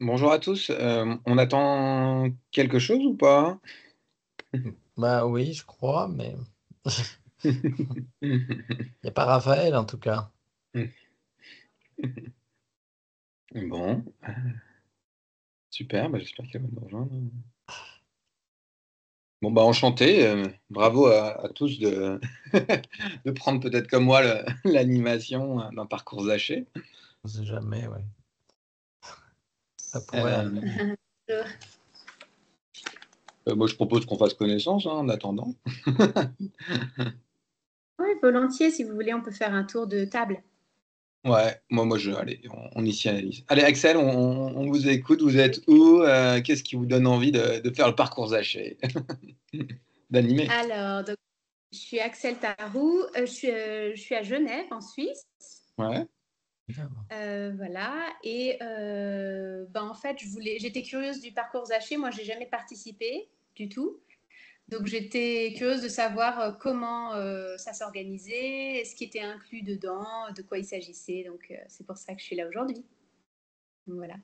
Bonjour à tous. On attend quelque chose ou pas? Bah oui, je crois, mais il n'y a pas Raphaël en tout cas. Bon, super, bah, j'espère qu'elle va nous rejoindre. Bon, bah, enchanté. Bravo à tous de prendre peut-être comme moi l'animation d'un parcours Zaché. On sait jamais, ouais. Ça pourrait Euh, arriver. Moi, je propose qu'on fasse connaissance en attendant. Oui, volontiers, si vous voulez, on peut faire un tour de table. Ouais, allez, on initie l'analyse. Allez, Axel, on vous écoute. Vous êtes où? Qu'est-ce qui vous donne envie de faire le parcours Zaché? D'animer? Alors, donc, je suis Axel Tarou, je suis à Genève, en Suisse. Ouais, Voilà. Et en fait, j'étais curieuse du parcours Zaché. Moi, j'ai jamais participé du tout. Donc, j'étais curieuse de savoir comment ça s'organisait, ce qui était inclus dedans, de quoi il s'agissait. Donc, c'est pour ça que je suis là aujourd'hui. Donc, voilà.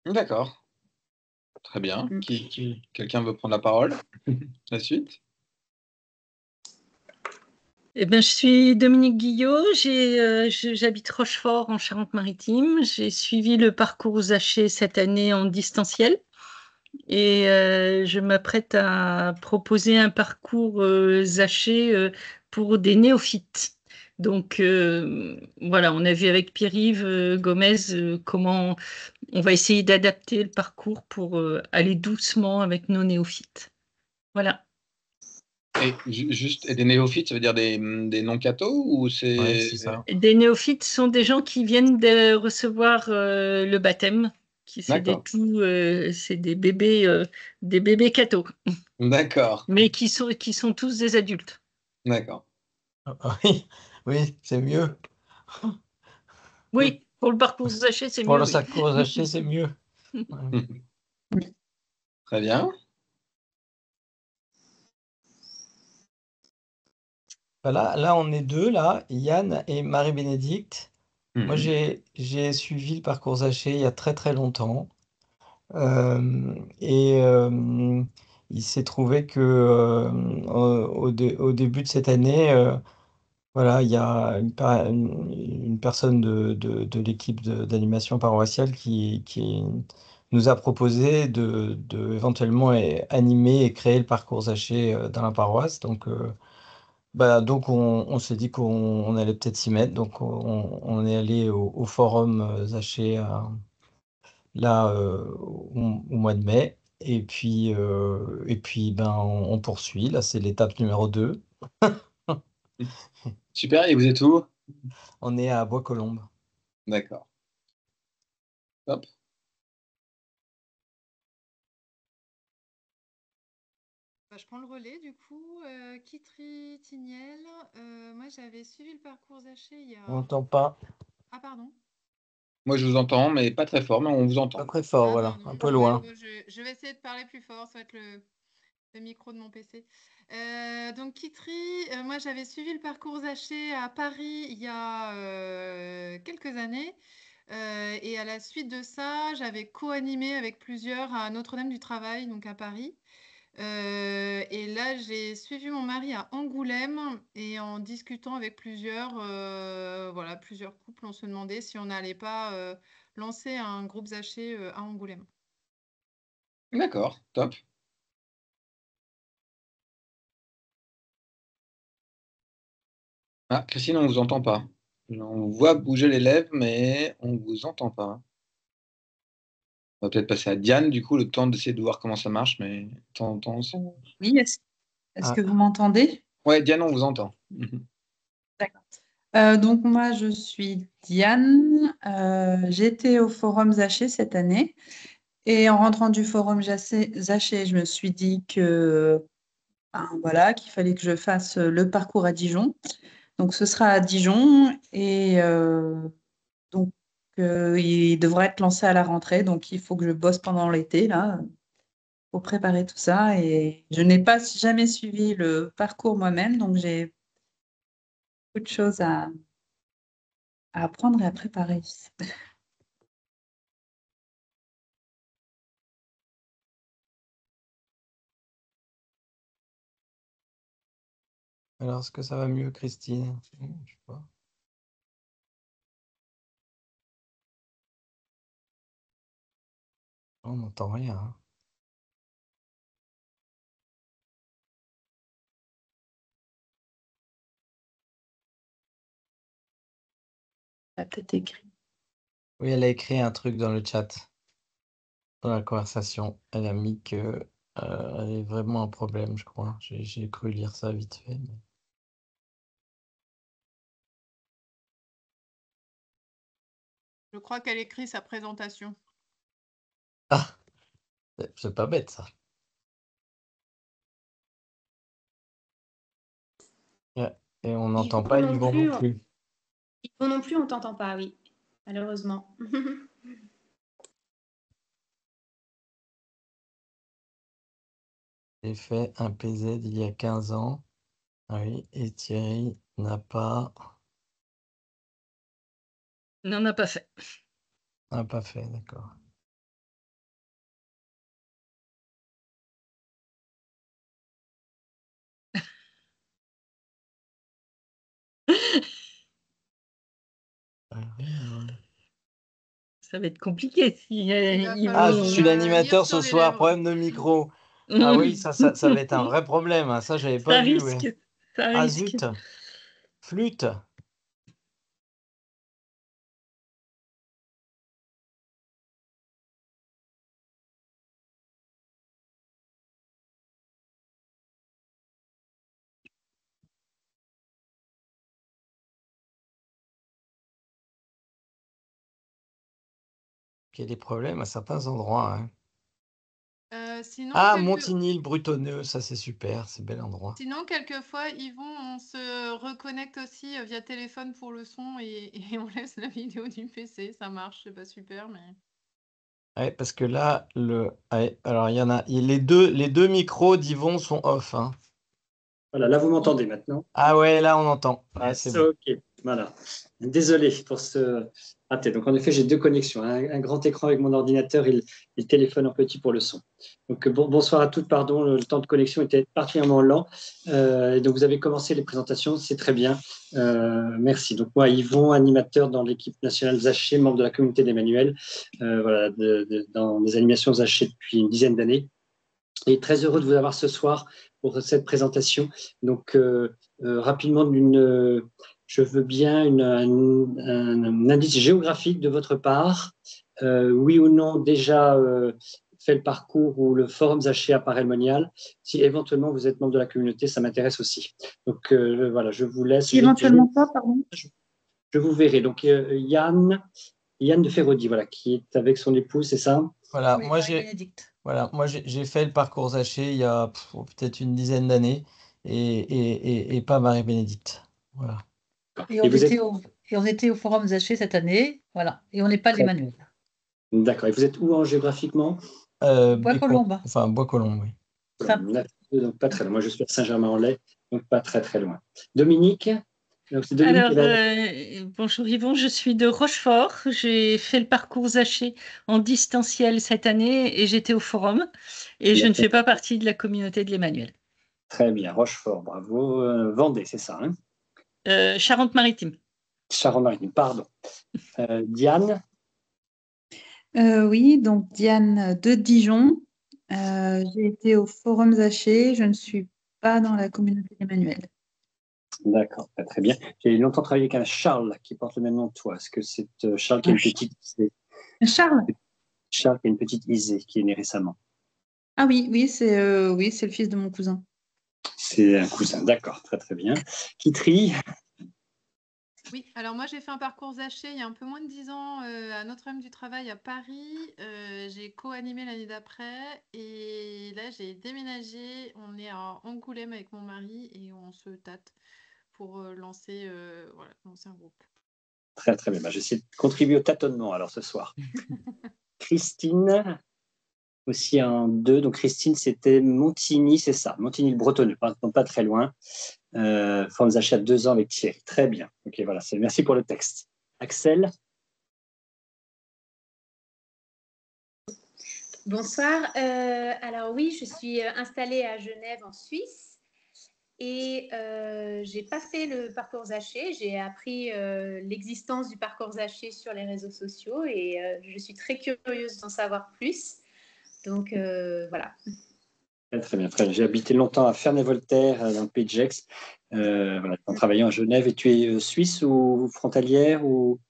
d'accord. Très bien. Mm. Quelqu'un veut prendre la parole? La suite? Eh ben, je suis Dominique Guillot, j'habite Rochefort en Charente-Maritime. J'ai suivi le parcours Zaché cette année en distanciel et je m'apprête à proposer un parcours Zaché pour des néophytes. Donc voilà, on a vu avec Pierre-Yves Gomez comment on va essayer d'adapter le parcours pour aller doucement avec nos néophytes. Voilà. Et des néophytes, ça veut dire des non-cathos ou Ouais, c'est... c'est ça. Des néophytes sont des gens qui viennent de recevoir le baptême, qui D'accord, c'est des bébés cathos, d'accord, mais qui sont tous des adultes. d'accord. Ah oui, oui, c'est mieux. Oui, pour le parcours Zaché, c'est Pour mieux, le oui. sac haché, c'est mieux. Ouais. Très bien. Là, on est deux, là, Yann et Marie-Bénédicte. Moi, Mhm. j'ai suivi le parcours haché il y a très très longtemps. Et il s'est trouvé que au début de cette année, voilà, il y a une personne de l'équipe d'animation paroissiale qui nous a proposé de éventuellement animer et créer le parcours Zaché dans la paroisse. Donc on s'est dit qu'on allait peut-être s'y mettre. Donc on est allé au forum Zaché là au mois de mai. Et puis ben, on poursuit. Là, c'est l'étape numéro 2. Super, et vous êtes où? On est à Bois-Colombes. D'accord. Hop. Je prends le relais du coup. Kitry Tignel, moi j'avais suivi le parcours Zaché il y On a... n'entend pas. Ah pardon. Moi, je vous entends, mais pas très fort, mais on vous Pas entend. très fort, Ah voilà. Un pardon. peu Ouais, loin. bon, je vais essayer de parler plus fort, ça va être le micro de mon PC. Donc Kitry, moi j'avais suivi le parcours Zaché à Paris il y a quelques années. Et à la suite de ça, j'avais co-animé avec plusieurs à Notre-Dame du Travail, donc à Paris. Et là, j'ai suivi mon mari à Angoulême et en discutant avec voilà, plusieurs couples, on se demandait si on n'allait pas lancer un groupe Zaché à Angoulême. D'accord, top. Ah, Christine, on vous entend pas. On voit bouger les lèvres, mais on vous entend pas. On va peut-être passer à Diane, du coup, le temps d'essayer de voir comment ça marche, mais de temps en temps. Oui, est-ce Ah, que vous m'entendez? Ouais, Diane, on vous entend. Mhm. D'accord. Donc moi, je suis Diane. J'étais au Forum Zaché cette année. Et en rentrant du Forum Zaché, je me suis dit que, voilà, qu'il fallait que je fasse le parcours à Dijon. Donc ce sera à Dijon. Et donc, il devrait être lancé à la rentrée. Donc il faut que je bosse pendant l'été, là, pour préparer tout ça. Et je n'ai pas jamais suivi le parcours moi-même. Donc j'ai beaucoup de choses à apprendre et à préparer. Alors, est-ce que ça va mieux, Christine? Je sais pas. On n'entend rien, hein. Elle a peut-être écrit. Oui, elle a écrit un truc dans le chat, dans la conversation. Elle a mis que elle est vraiment un problème, je crois. J'ai cru lire ça vite fait. Je crois qu'elle écrit sa présentation. Ah, c'est pas bête, ça. Ouais. Et on n'entend pas Yvon non plus. Yvon non plus, on t'entend pas, oui, malheureusement. J'ai fait un PZ il y a 15 ans. Ah oui, et Thierry n'a pas n'en a pas fait. fait, d'accord. Ça va être compliqué si Il va ils Ah, falloir je vont. suis l'animateur lire sur ce les soir, lèvres. problème de micro. Ah oui, ça va être un vrai problème, hein. Ça, j'avais pas Ça vu, ouais. risque, ça Ah risque. zut, flûte. Il y a des problèmes à certains endroits, hein. Sinon, Ah, Montigny-le-Bretonneux, ça c'est super, c'est bel endroit. sinon, quelquefois, Yvon, on se reconnecte aussi via téléphone pour le son et on laisse la vidéo du PC. Ça marche, c'est pas super, mais. Ouais, parce que là, ouais, alors il y en a, les deux micros d'Yvon sont off, hein. Voilà, là vous m'entendez maintenant. Ah ouais, là on entend. Ah, c'est bon. Ok, voilà. Désolé pour ce raté. Donc en effet, j'ai deux connexions. Un grand écran avec mon ordinateur et le téléphone en petit pour le son. Donc bonsoir à toutes, pardon, le temps de connexion était particulièrement lent. Et donc vous avez commencé les présentations, c'est très bien. Merci. Donc moi, Yvon, animateur dans l'équipe nationale Zaché, membre de la communauté d'Emmanuel, voilà, dans les animations Zaché depuis une dizaine d'années. Et très heureux de vous avoir ce soir pour cette présentation. Donc, rapidement, je veux bien un indice géographique de votre part. Oui ou non, déjà fait le parcours ou le forum Zaché à Paray-le-Monial. Si éventuellement vous êtes membre de la communauté, ça m'intéresse aussi. Donc, voilà, je vous laisse. Éventuellement pas, pardon. Je vous verrai. Donc, Yann de Ferrodi, voilà, qui est avec son épouse, c'est ça? Voilà, Oui, moi Marie-Bénédicte. j'ai fait le parcours Zaché il y a peut-être une dizaine d'années et pas Marie-Bénédicte. Voilà. Et on était au Forum Zaché cette année, voilà. Et on n'est pas l'Emmanuel. D'accord. Et vous êtes où en géographiquement? Bois-Colombes. Enfin, Bois-Colombes, oui. Donc pas très loin. Moi, je suis à Saint-Germain-en-Laye, donc pas très très loin. Dominique? Donc, c'est Dominique Alors, qui va- bonjour Yvon, je suis de Rochefort. J'ai fait le parcours Zaché en distanciel cette année et j'étais au forum. Et je ne fais pas partie de la communauté de l'Emmanuel. Très bien, Rochefort, bravo. Vendée, c'est ça, hein? Charente-Maritime. Charente-Maritime, pardon. Diane? Oui, donc Diane de Dijon. J'ai été au Forum Zaché. Je ne suis pas dans la communauté d'Emmanuel. D'accord, très bien. J'ai longtemps travaillé avec un Charles qui porte le même nom que toi. Est-ce que c'est Charles qui a une petite Charles? Charles qui a une petite Isée qui est née récemment? Ah oui, c'est le fils de mon cousin. C'est un cousin, d'accord, très très bien. Kitry? Oui, alors moi j'ai fait un parcours Zaché il y a un peu moins de 10 ans à Notre-Dame du Travail à Paris. J'ai co-animé l'année d'après et là j'ai déménagé. On est à Angoulême avec mon mari et on se tâte pour lancer un groupe. Très très bien. Bah, j'essaie de contribuer au tâtonnement alors ce soir. Christine, aussi en deux. Donc Christine, c'était Montigny, c'est ça, Montigny-le-Bretonneux, pas très loin. Forum Zaché à 2 ans avec Thierry. Très bien. Ok, voilà. Merci pour le texte. Axel? Bonsoir. Alors oui, je suis installée à Genève en Suisse Et j'ai pas fait le parcours Zaché. J'ai appris l'existence du parcours Zaché sur les réseaux sociaux et je suis très curieuse d'en savoir plus. Donc voilà. Très bien, très bien. J'ai habité longtemps à Ferney-Voltaire, dans le Pays de Gex, voilà, en travaillant à Genève. Et tu es suisse ou frontalière ou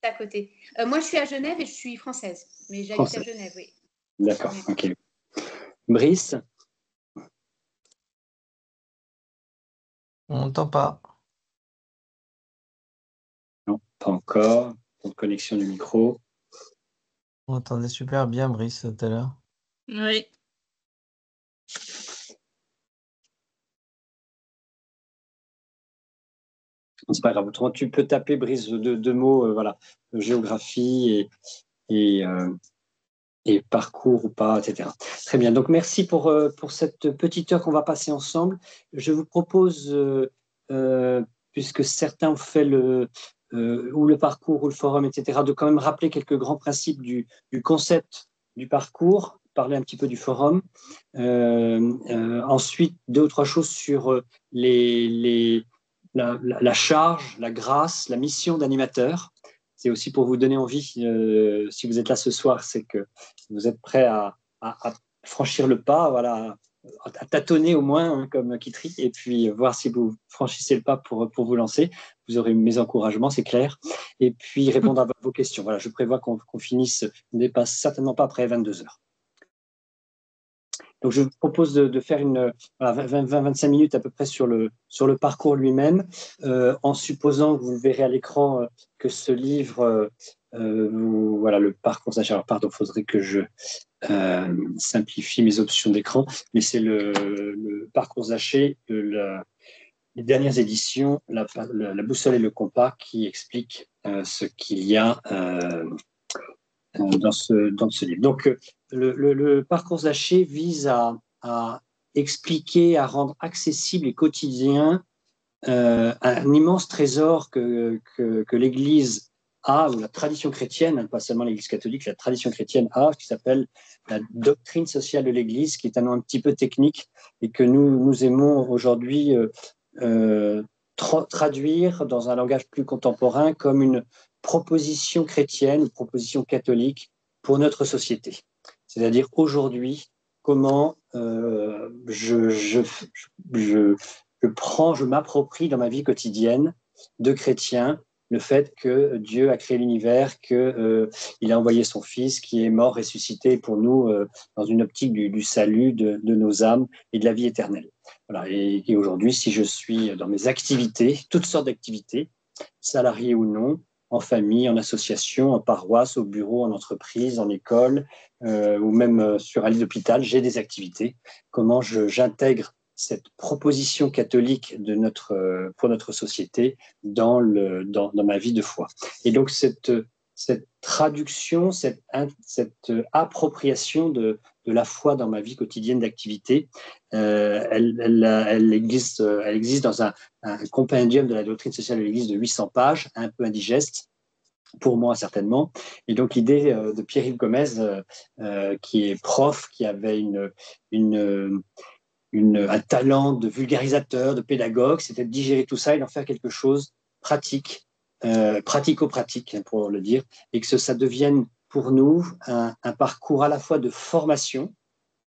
À côté. Moi, je suis à Genève et je suis française, mais j'habite à française? Genève, oui. D'accord, Oui. ok. Brice? On n'entend pas. Non, pas encore. Pas de connexion du micro. On entendait super bien, Brice, tout à l'heure. Oui. C'est pas grave. Autrement, tu peux taper, Brice, deux mots, voilà, géographie et parcours ou pas, etc. Très bien. Donc, merci pour cette petite heure qu'on va passer ensemble. Je vous propose, puisque certains ont fait ou le parcours ou le forum, etc., de quand même rappeler quelques grands principes du concept du parcours, parler un petit peu du forum. Ensuite, deux ou trois choses sur la charge, la grâce, la mission d'animateur. C'est aussi pour vous donner envie, si vous êtes là ce soir, c'est que vous êtes prêts à franchir le pas, voilà, à tâtonner au moins, hein, comme Kitri, et puis voir si vous franchissez le pas pour vous lancer. Vous aurez mes encouragements, c'est clair. Et puis répondre à vos questions. Voilà, je prévois qu'on finisse, on ne dépasse certainement pas après 22 heures. Donc, je vous propose de faire 20-25 minutes à peu près sur le parcours lui-même, en supposant que vous verrez à l'écran que ce livre, voilà, le parcours Zaché. Alors, pardon, il faudrait que je simplifie mes options d'écran, mais c'est le parcours Zaché, les dernières éditions, la boussole et le compas, qui expliquent ce qu'il y a dans ce livre. Donc, le parcours Zaché vise à expliquer, à rendre accessible et quotidien un immense trésor que l'Église a, ou la tradition chrétienne, pas seulement l'Église catholique, la tradition chrétienne a, qui s'appelle la doctrine sociale de l'Église, qui est un nom un petit peu technique et que nous aimons aujourd'hui traduire dans un langage plus contemporain comme une proposition chrétienne, une proposition catholique pour notre société. C'est-à-dire aujourd'hui, comment je m'approprie dans ma vie quotidienne de chrétien le fait que Dieu a créé l'univers, qu'il a envoyé son Fils qui est mort, ressuscité pour nous dans une optique du salut de nos âmes et de la vie éternelle. Voilà. Et aujourd'hui, si je suis dans mes activités, toutes sortes d'activités, salarié ou non, en famille, en association, en paroisse, au bureau, en entreprise, en école, ou même sur un lit d'hôpital, j'ai des activités. Comment j'intègre cette proposition catholique pour notre société dans ma vie de foi. Et donc cette traduction, cette appropriation de la foi dans ma vie quotidienne d'activité, elle existe dans un compendium de la doctrine sociale de l'Église de 800 pages, un peu indigeste, pour moi certainement. Et donc l'idée de Pierre-Yves Gomez, qui est prof, qui avait un talent de vulgarisateur, de pédagogue, c'était de digérer tout ça et d'en faire quelque chose pratique, pratico-pratique, pour le dire, et que ça devienne pour nous un parcours à la fois de formation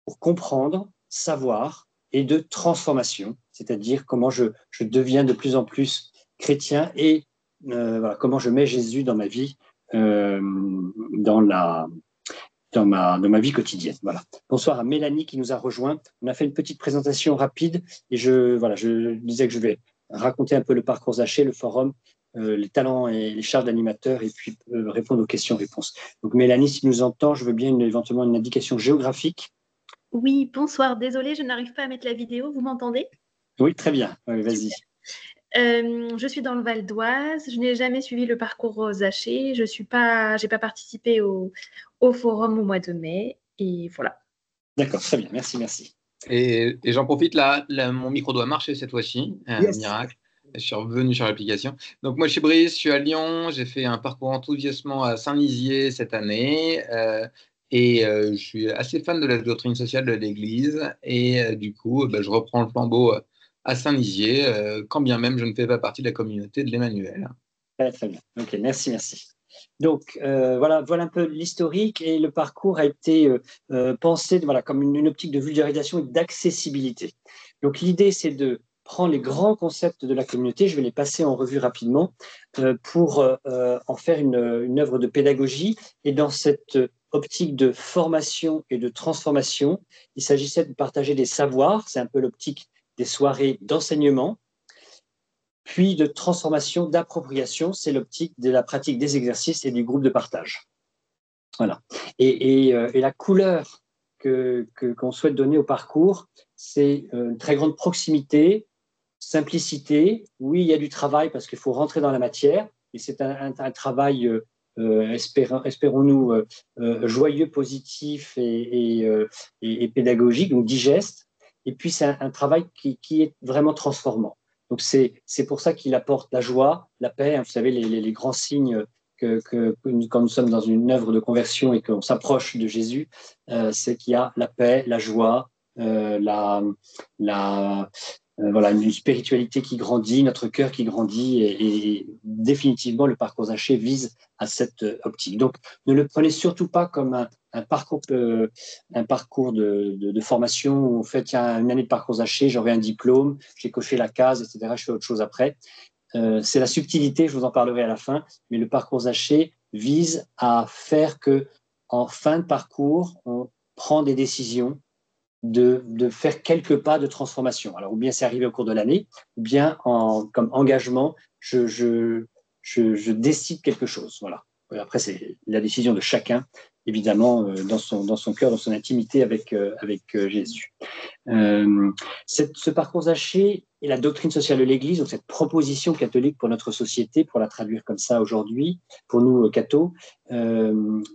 pour comprendre, savoir, et de transformation, c'est-à-dire comment je deviens de plus en plus chrétien et voilà, comment je mets Jésus dans ma vie, dans ma vie quotidienne. Voilà. Bonsoir à Mélanie qui nous a rejoint. On a fait une petite présentation rapide et je disais que je vais raconter un peu le parcours Zaché, le forum, les talents et les charges d'animateur et puis répondre aux questions-réponses. Donc Mélanie, si tu nous entends, je veux bien éventuellement une indication géographique. Oui, bonsoir. Désolée, je n'arrive pas à mettre la vidéo. Vous m'entendez? Oui, très bien. Oui, vas-y. Je suis dans le Val d'Oise. Je n'ai jamais suivi le parcours Zaché. J'ai pas participé au forum au mois de mai. Et voilà. D'accord, très bien. Merci. Et j'en profite, là, mon micro doit marcher cette fois-ci. Yes. Miracle. Je suis revenu sur l'application. Donc, moi, je suis Brice, je suis à Lyon. J'ai fait un parcours enthousiasmant à Saint-Lizier cette année. Je suis assez fan de la doctrine sociale de l'Église. Et du coup, je reprends le flambeau à Saint-Nizier, quand bien même je ne fais pas partie de la communauté de l'Emmanuel. Très, très bien. Ok, merci, merci. Donc, voilà un peu l'historique, et le parcours a été pensé comme une optique de vulgarisation et d'accessibilité. Donc, l'idée, c'est de prendre les grands concepts de la communauté, je vais les passer en revue rapidement, pour en faire une œuvre de pédagogie. Et dans cette optique de formation et de transformation, il s'agissait de partager des savoirs, c'est un peu l'optique des soirées d'enseignement, puis de transformation, d'appropriation, c'est l'optique de la pratique des exercices et du groupe de partage. Voilà. Et la couleur qu'on souhaite donner au parcours, c'est une très grande proximité, simplicité. Oui, il y a du travail parce qu'il faut rentrer dans la matière, et c'est un travail, espérons-nous, joyeux, positif et pédagogique, donc digeste. Et puis, c'est un travail qui est vraiment transformant. Donc, c'est pour ça qu'il apporte la joie, la paix. Vous savez, les grands signes quand nous sommes dans une œuvre de conversion et qu'on s'approche de Jésus, c'est qu'il y a la paix, la joie, voilà, une spiritualité qui grandit, notre cœur qui grandit, et définitivement le parcours Zaché vise à cette optique. Donc, ne le prenez surtout pas comme un parcours de formation où on fait tiens, une année de parcours Zaché, j'aurai un diplôme, j'ai coché la case, etc. Je fais autre chose après. C'est la subtilité, je vous en parlerai à la fin, mais le parcours Zaché vise à faire que, en fin de parcours, on prend des décisions de faire quelques pas de transformation. Alors, ou bien c'est arrivé au cours de l'année, ou bien comme engagement, je décide quelque chose. Voilà. Après, c'est la décision de chacun, évidemment, dans son cœur, dans son intimité avec Jésus. Ce parcours Zaché est la doctrine sociale de l'Église, donc cette proposition catholique pour notre société, pour la traduire comme ça aujourd'hui, pour nous cathos,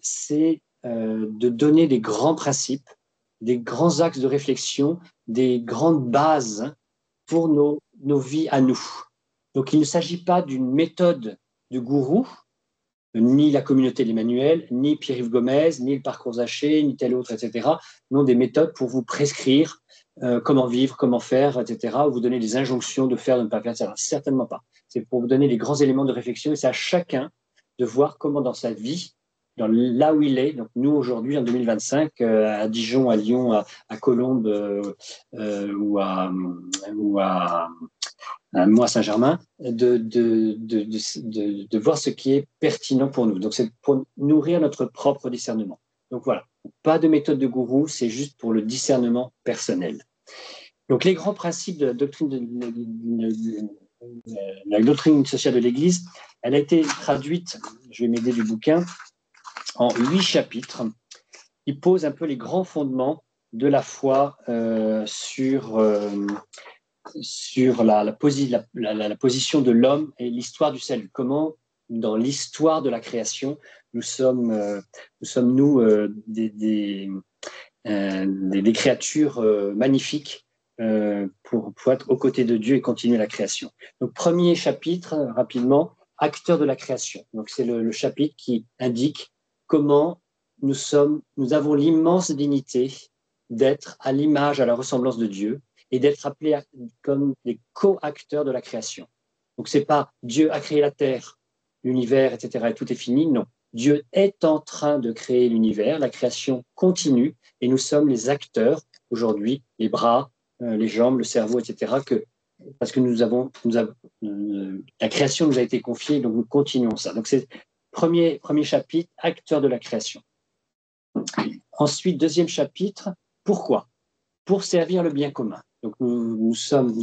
c'est de donner des grands principes, des grands axes de réflexion, des grandes bases pour nos vies à nous. Donc, il ne s'agit pas d'une méthode de gourou, ni la communauté de l'Emmanuel, ni Pierre-Yves Gomez, ni le parcours Zaché, ni tel autre, etc. Non, des méthodes pour vous prescrire comment vivre, comment faire, etc. Ou vous donner des injonctions de faire, de ne pas faire, etc. Certainement pas. C'est pour vous donner les grands éléments de réflexion, et c'est à chacun de voir comment dans sa vie, là où il est, donc nous aujourd'hui en 2025, à Dijon, à Lyon, à Colombes ou à moi à Saint-Germain, de voir ce qui est pertinent pour nous. Donc c'est pour nourrir notre propre discernement. Donc voilà, pas de méthode de gourou, c'est juste pour le discernement personnel. Donc les grands principes de la doctrine sociale de l'Église, elle a été traduite, je vais m'aider du bouquin, en 8 chapitres, qui posent un peu les grands fondements de la foi sur la position de l'homme et l'histoire du salut. Comment, dans l'histoire de la création, nous sommes des créatures magnifiques pour être aux côtés de Dieu et continuer la création. Donc, premier chapitre, rapidement, acteurs de la création. Donc, c'est le chapitre qui indique comment nous avons l'immense dignité d'être à l'image, à la ressemblance de Dieu, et d'être appelés comme des co-acteurs de la création. Donc, c'est pas Dieu a créé la terre, l'univers, etc., et tout est fini. Non. Dieu est en train de créer l'univers, la création continue, et nous sommes les acteurs, aujourd'hui, les bras, les jambes, le cerveau, etc., parce que la création nous a été confiée, donc nous continuons ça. Donc, c'est premier chapitre, acteurs de la création. Ensuite, deuxième chapitre, pourquoi ? Pour servir le bien commun. Donc, nous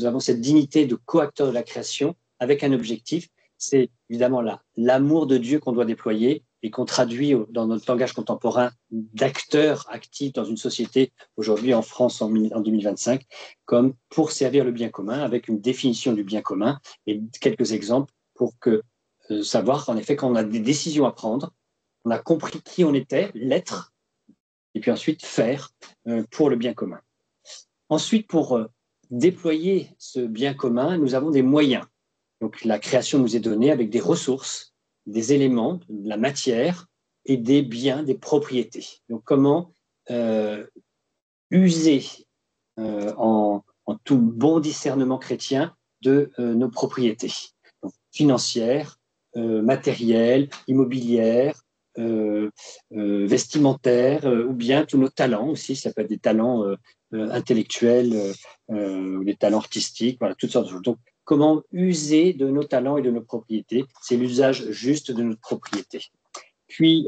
avons cette dignité de co-acteurs de la création avec un objectif, c'est évidemment l'amour de Dieu qu'on doit déployer et qu'on traduit dans notre langage contemporain d'acteurs actifs dans une société aujourd'hui en France en 2025 comme pour servir le bien commun avec une définition du bien commun et quelques exemples pour savoir en effet quand on a des décisions à prendre, on a compris qui on était, l'être, et puis ensuite faire pour le bien commun. Ensuite, pour déployer ce bien commun, nous avons des moyens. Donc, la création nous est donnée avec des ressources, des éléments, de la matière et des biens, des propriétés. Donc, comment user en en tout bon discernement chrétien de nos propriétés, donc, financières, matérielles, immobilières, vestimentaires, ou bien tous nos talents aussi, ça peut être des talents intellectuels, ou des talents artistiques, voilà, toutes sortes de choses. Donc, comment user de nos talents et de nos propriétés, c'est l'usage juste de notre propriété. Puis,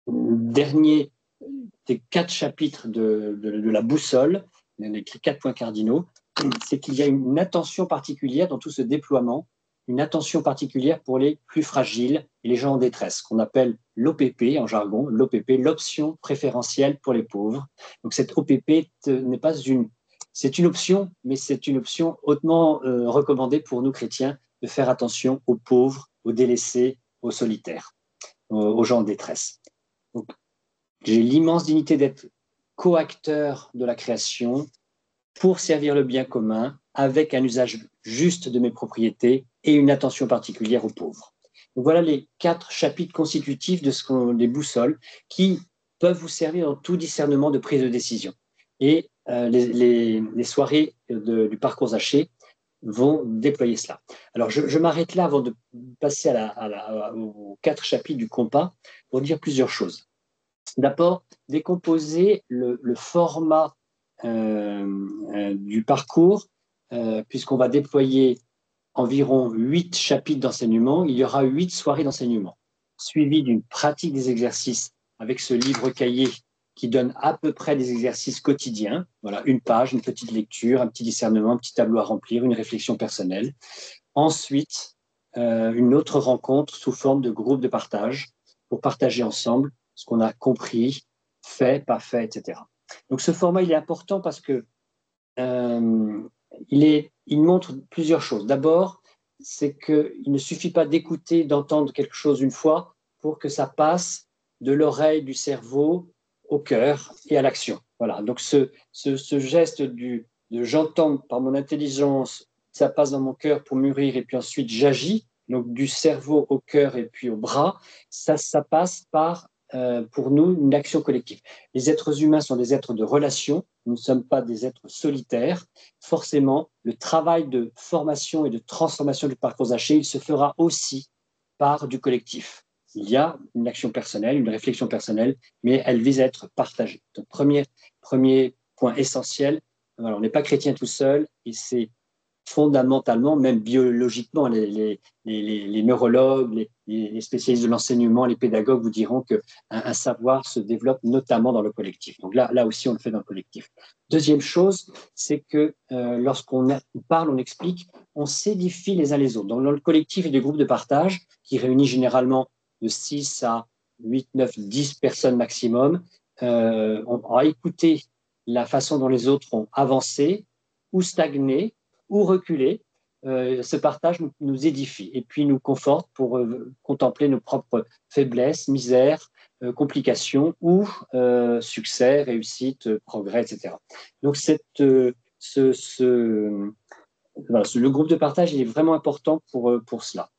dernier des 4 chapitres de la boussole, les 4 points cardinaux, c'est qu'il y a une attention particulière dans tout ce déploiement, une attention particulière pour les plus fragiles et les gens en détresse, qu'on appelle l'OPP en jargon, l'OPP, l'option préférentielle pour les pauvres. Donc cette OPP n'est pas c'est une option, mais c'est une option hautement recommandée pour nous chrétiens de faire attention aux pauvres, aux délaissés, aux solitaires, aux gens en détresse. Donc, j'ai l'immense dignité d'être co-acteur de la création pour servir le bien commun avec un usage juste de mes propriétés et une attention particulière aux pauvres. Donc voilà les 4 chapitres constitutifs des boussoles qui peuvent vous servir dans tout discernement de prise de décision. Et les soirées du parcours Zaché vont déployer cela. Alors je m'arrête là avant de passer aux 4 chapitres du compas pour dire plusieurs choses. D'abord, décomposer le format du parcours, puisqu'on va déployer environ 8 chapitres d'enseignement, il y aura 8 soirées d'enseignement, suivies d'une pratique des exercices avec ce livre cahier qui donne à peu près des exercices quotidiens. Voilà, une page, une petite lecture, un petit discernement, un petit tableau à remplir, une réflexion personnelle. Ensuite, une autre rencontre sous forme de groupe de partage pour partager ensemble ce qu'on a compris, fait, pas fait, etc. Donc ce format, il est important parce que il montre plusieurs choses. D'abord, c'est qu'il ne suffit pas d'écouter, d'entendre quelque chose une fois pour que ça passe de l'oreille, du cerveau, au cœur et à l'action. Voilà. Donc ce geste de j'entends par mon intelligence, ça passe dans mon cœur pour mûrir et puis ensuite j'agis, donc du cerveau au cœur et puis au bras, ça passe par pour nous une action collective. Les êtres humains sont des êtres de relation, nous ne sommes pas des êtres solitaires. Forcément, le travail de formation et de transformation du parcours Zaché, il se fera aussi par du collectif. Il y a une action personnelle, une réflexion personnelle, mais elle vise à être partagée. Donc, premier point essentiel, voilà, on n'est pas chrétien tout seul, et c'est fondamentalement, même biologiquement, les neurologues, les spécialistes de l'enseignement, les pédagogues vous diront qu'un savoir se développe notamment dans le collectif. Donc là aussi, on le fait dans le collectif. Deuxième chose, c'est que lorsqu'on parle, on explique, on s'édifie les uns les autres. Donc dans le collectif, il y a des groupes de partage qui réunissent généralement de 6 à 8, 9, 10 personnes maximum. On va écouter la façon dont les autres ont avancé ou stagné, ou reculer, ce partage nous édifie et puis nous conforte pour contempler nos propres faiblesses, misères, complications ou succès, réussite, progrès, etc. Donc le groupe de partage il est vraiment important pour cela.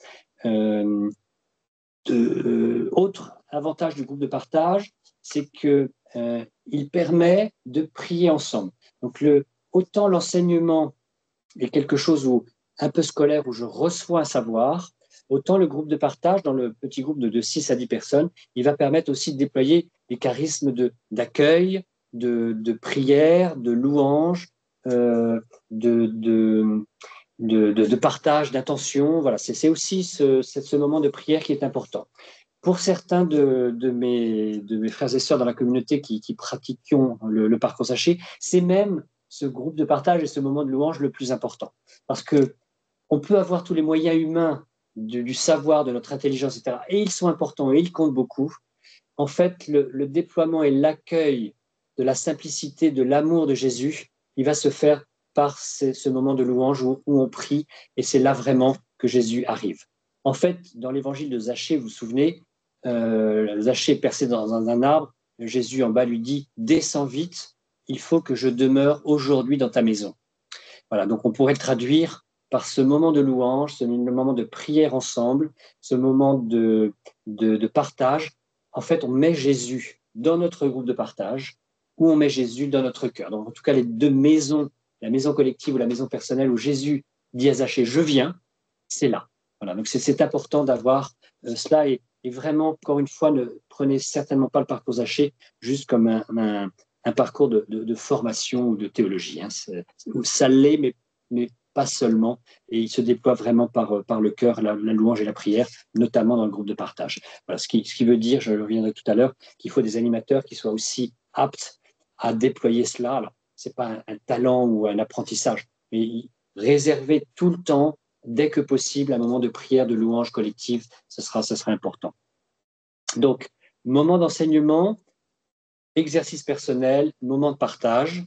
Autre avantage du groupe de partage, c'est qu'il permet de prier ensemble. Donc autant l'enseignement est quelque chose un peu scolaire où je reçois un savoir, autant le groupe de partage, dans le petit groupe de 6 à 10 personnes, il va permettre aussi de déployer des charismes d'accueil, de prière, de louange, de partage, d'intention. Voilà, c'est aussi ce moment de prière qui est important. Pour certains de mes frères et sœurs dans la communauté qui pratiquons le parcours Zaché, c'est même ce groupe de partage et ce moment de louange le plus important. Parce qu'on peut avoir tous les moyens humains du savoir, de notre intelligence, etc. Et ils sont importants et ils comptent beaucoup. En fait, le déploiement et l'accueil de la simplicité, de l'amour de Jésus, il va se faire par ce moment de louange où on prie et c'est là vraiment que Jésus arrive. En fait, dans l'évangile de Zaché, vous vous souvenez, Zaché percé dans un arbre, Jésus en bas lui dit « Descends vite, il faut que je demeure aujourd'hui dans ta maison. » Voilà, donc on pourrait le traduire par ce moment de louange, ce moment de prière ensemble, ce moment de partage. En fait, on met Jésus dans notre groupe de partage où on met Jésus dans notre cœur. Donc, en tout cas, les deux maisons, la maison collective ou la maison personnelle où Jésus dit à Zachée, je viens, c'est là. Voilà. Donc, c'est important d'avoir cela et vraiment, encore une fois, ne prenez certainement pas le parcours Zachée juste comme un parcours de formation ou de théologie. Hein. Ça l'est, mais pas seulement. Et il se déploie vraiment par le cœur, la louange et la prière, notamment dans le groupe de partage. Voilà, ce qui veut dire, je reviendrai tout à l'heure, qu'il faut des animateurs qui soient aussi aptes à déployer cela. Alors, ce n'est pas un talent ou un apprentissage, mais réserver tout le temps, dès que possible, un moment de prière, de louange collective, ce sera important. Donc, moment d'enseignement, exercice personnel, moment de partage,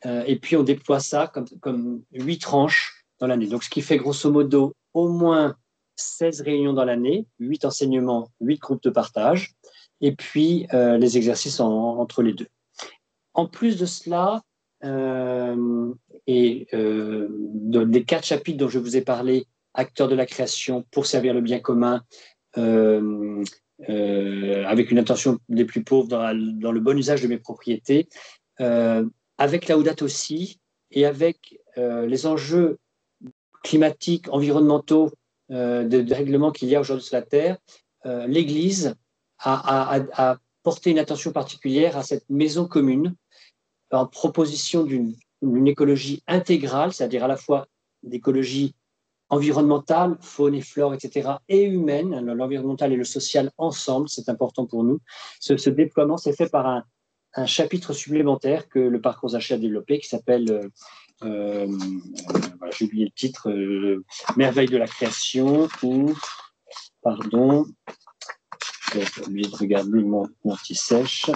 et puis on déploie ça comme 8 tranches dans l'année. Donc, ce qui fait grosso modo au moins 16 réunions dans l'année, 8 enseignements, 8 groupes de partage, et puis les exercices entre les deux. En plus de cela, des 4 chapitres dont je vous ai parlé, acteurs de la création pour servir le bien commun, avec une intention des plus pauvres dans le bon usage de mes propriétés, avec Laudato aussi, et avec les enjeux climatiques, environnementaux, de règlements qu'il y a aujourd'hui sur la Terre, l'Église a porté une attention particulière à cette maison commune en proposition d'une écologie intégrale, c'est-à-dire à la fois d'écologie environnementale, faune et flore, etc., et humaine, l'environnemental et le social ensemble, c'est important pour nous. Ce déploiement s'est fait par un chapitre supplémentaire que le parcours Zachée a développé, qui s'appelle, j'ai oublié le titre, Merveille de la création, ou, pardon, j'ai oublié de regarder mon anti-sèche.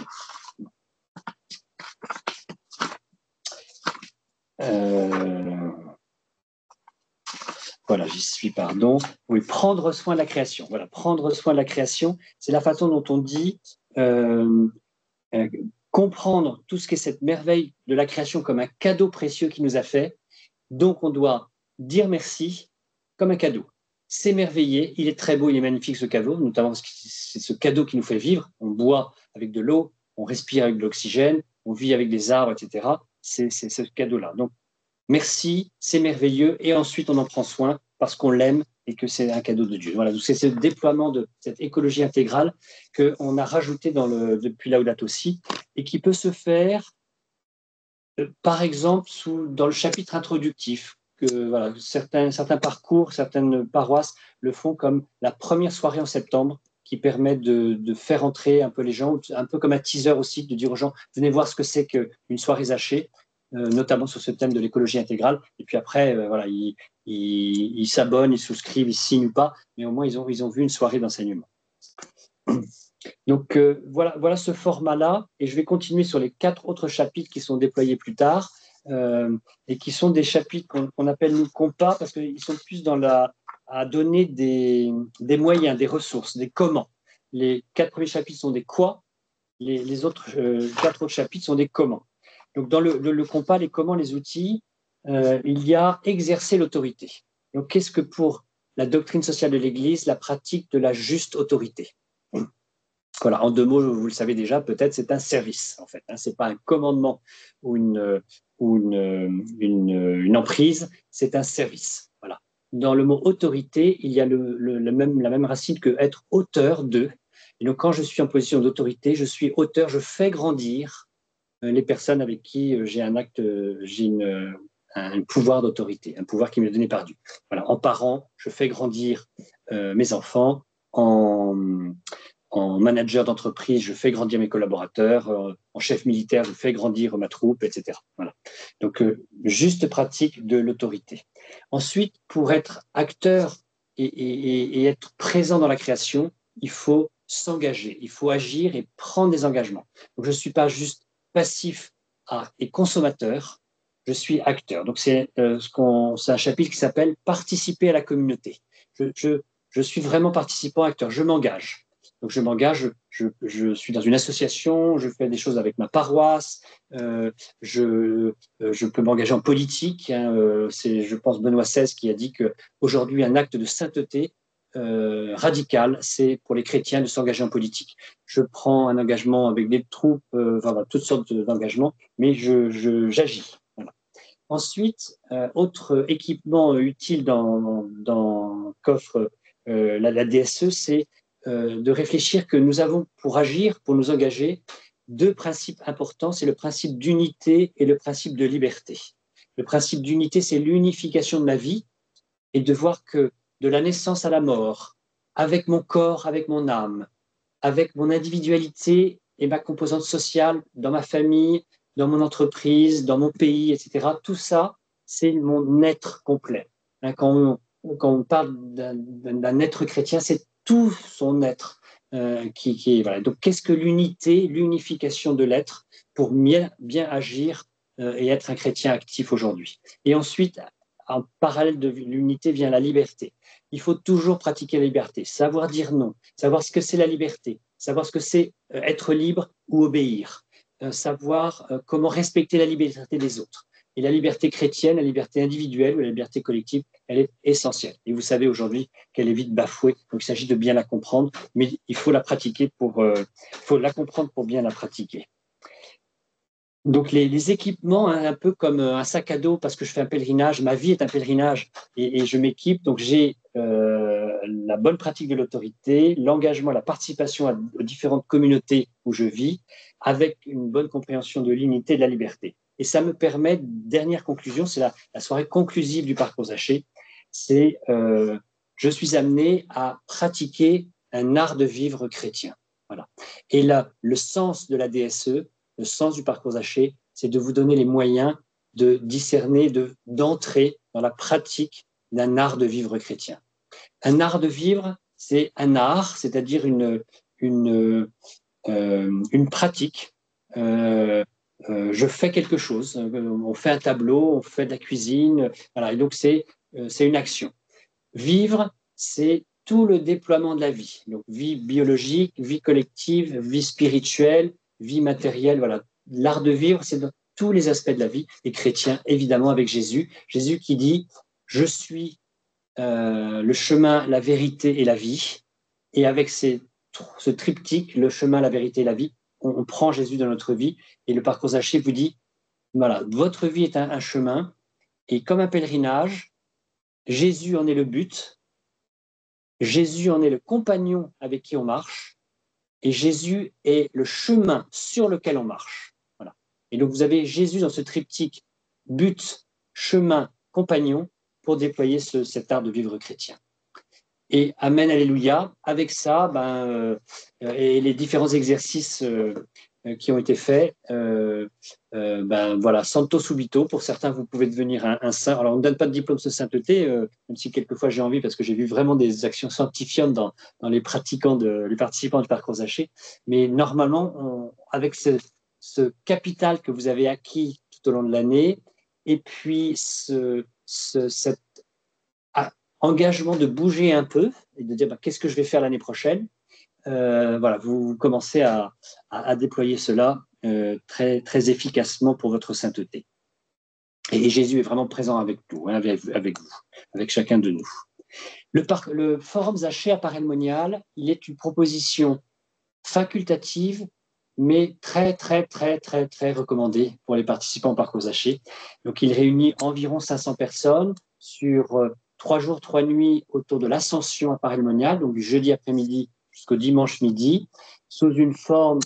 Voilà, j'y suis, pardon. Oui, prendre soin de la création. Voilà, prendre soin de la création, c'est la façon dont on dit comprendre tout ce qu'est cette merveille de la création comme un cadeau précieux qu'il nous a fait. Donc, on doit dire merci comme un cadeau. S'émerveiller, il est très beau, il est magnifique ce cadeau, notamment parce que c'est ce cadeau qui nous fait vivre. On boit avec de l'eau, on respire avec de l'oxygène, on vit avec des arbres, etc. C'est ce cadeau-là. Donc, merci, c'est merveilleux, et ensuite on en prend soin parce qu'on l'aime et que c'est un cadeau de Dieu. Voilà, donc c'est ce déploiement de cette écologie intégrale qu'on a rajouté depuis Laudato aussi, et qui peut se faire, par exemple, dans le chapitre introductif. Voilà, certains parcours, certaines paroisses le font comme la première soirée en septembre, qui permet de faire entrer un peu les gens, un peu comme un teaser aussi, de dire aux gens, venez voir ce que c'est qu'une soirée Zachée, notamment sur ce thème de l'écologie intégrale. Et puis après, voilà, ils s'abonnent, ils souscrivent, ils signent ou pas, mais au moins ils ont vu une soirée d'enseignement. Donc voilà ce format-là, et je vais continuer sur les 4 autres chapitres qui sont déployés plus tard, et qui sont des chapitres qu'on appelle nous compas, parce qu'ils sont plus à donner des moyens, des ressources, des comment. Les 4 premiers chapitres sont des quoi, les autres 4 autres chapitres sont des comment. Donc, dans le compas, les comment, les outils, il y a exercer l'autorité. Donc, qu'est-ce que pour la doctrine sociale de l'Église, la pratique de la juste autorité? Voilà, en 2 mots, vous le savez déjà, peut-être, c'est un service, en fait. Hein, ce n'est pas un commandement ou une emprise, c'est un service. Voilà. Dans le mot autorité, il y a la même racine que être auteur de. Et donc, quand je suis en position d'autorité, je suis auteur, je fais grandir les personnes avec qui j'ai un pouvoir d'autorité, un pouvoir qui m'est donné par Dieu. Voilà. En parent, je fais grandir mes enfants. En manager d'entreprise, je fais grandir mes collaborateurs. En chef militaire, je fais grandir ma troupe, etc. Voilà. Donc, juste pratique de l'autorité. Ensuite, pour être acteur et être présent dans la création, il faut s'engager, il faut agir et prendre des engagements. Donc, je ne suis pas juste passif et consommateur, je suis acteur. Donc, c'est un chapitre qui s'appelle « Participer à la communauté ». Je suis vraiment participant, acteur, je m'engage. Donc, je m'engage, je suis dans une association, je fais des choses avec ma paroisse, je peux m'engager en politique. Hein, c'est, je pense, Benoît XVI qui a dit qu'aujourd'hui, un acte de sainteté radical, c'est pour les chrétiens de s'engager en politique. Je prends un engagement avec des troupes, voilà, toutes sortes d'engagements, mais j'agis. Voilà. Ensuite, autre équipement utile dans qu'offre la DSE, c'est de réfléchir que nous avons pour agir, pour nous engager, deux principes importants, c'est le principe d'unité et le principe de liberté. Le principe d'unité, c'est l'unification de ma vie et de voir que de la naissance à la mort, avec mon corps, avec mon âme, avec mon individualité et ma composante sociale, dans ma famille, dans mon entreprise, dans mon pays, etc. Tout ça, c'est mon être complet. Hein, quand on parle d'un être chrétien, c'est tout son être qui est... Voilà. Donc, qu'est-ce que l'unité, l'unification de l'être pour bien agir et être un chrétien actif aujourd'hui? Et ensuite, en parallèle de l'unité vient la liberté. Il faut toujours pratiquer la liberté, savoir dire non, savoir ce que c'est la liberté, savoir ce que c'est être libre ou obéir, savoir comment respecter la liberté des autres. Et la liberté chrétienne, la liberté individuelle ou la liberté collective, elle est essentielle. Et vous savez aujourd'hui qu'elle est vite bafouée, donc il s'agit de bien la comprendre, mais il faut la pratiquer faut la comprendre pour bien la pratiquer. Donc les équipements, hein, un peu comme un sac à dos, parce que je fais un pèlerinage, ma vie est un pèlerinage et je m'équipe, donc j'ai la bonne pratique de l'autorité, l'engagement, la participation aux différentes communautés où je vis, avec une bonne compréhension de l'unité et de la liberté. Et ça me permet, dernière conclusion, c'est la soirée conclusive du parcours Zaché, c'est je suis amené à pratiquer un art de vivre chrétien. Voilà. Et là, le sens de la DSE, le sens du parcours Zaché, c'est de vous donner les moyens de discerner, d'entrer dans la pratique d'un art de vivre chrétien. Un art de vivre, c'est un art, c'est-à-dire une pratique. Je fais quelque chose, on fait un tableau, on fait de la cuisine, voilà, et donc c'est une action. Vivre, c'est tout le déploiement de la vie, donc vie biologique, vie collective, vie spirituelle, vie matérielle, voilà. L'art de vivre, c'est dans tous les aspects de la vie, et chrétien, évidemment, avec Jésus. Jésus qui dit « Je suis le chemin, la vérité et la vie ». Et avec ce triptyque, le chemin, la vérité et la vie, on prend Jésus dans notre vie. Et le parcours Zaché vous dit « Voilà, votre vie est un chemin, et comme un pèlerinage, Jésus en est le but, Jésus en est le compagnon avec qui on marche, et Jésus est le chemin sur lequel on marche. Voilà. Et donc, vous avez Jésus dans ce triptyque but, chemin, compagnon pour déployer cet art de vivre chrétien. Et Amen, Alléluia. Avec ça, et les différents exercices qui ont été faits, voilà, Santo Subito. Pour certains, vous pouvez devenir un saint. Alors, on ne donne pas de diplôme de sainteté, même si quelquefois j'ai envie, parce que j'ai vu vraiment des actions sanctifiantes dans les participants du parcours Zaché. Mais normalement, avec ce capital que vous avez acquis tout au long de l'année, et puis cet engagement de bouger un peu et de dire qu'est-ce que je vais faire l'année prochaine, voilà, vous commencez à déployer cela très, très efficacement pour votre sainteté. Et Jésus est vraiment présent avec nous, hein, avec vous, avec chacun de nous. Le Forum Zaché à Paray-le-Monial, il est une proposition facultative, mais très, très, très, très, très recommandée pour les participants au parcours Zaché. Donc, il réunit environ 500 personnes sur 3 jours, 3 nuits autour de l'Ascension à Paray-le-Monial, donc du jeudi après-midi jusqu'au dimanche midi, sous une forme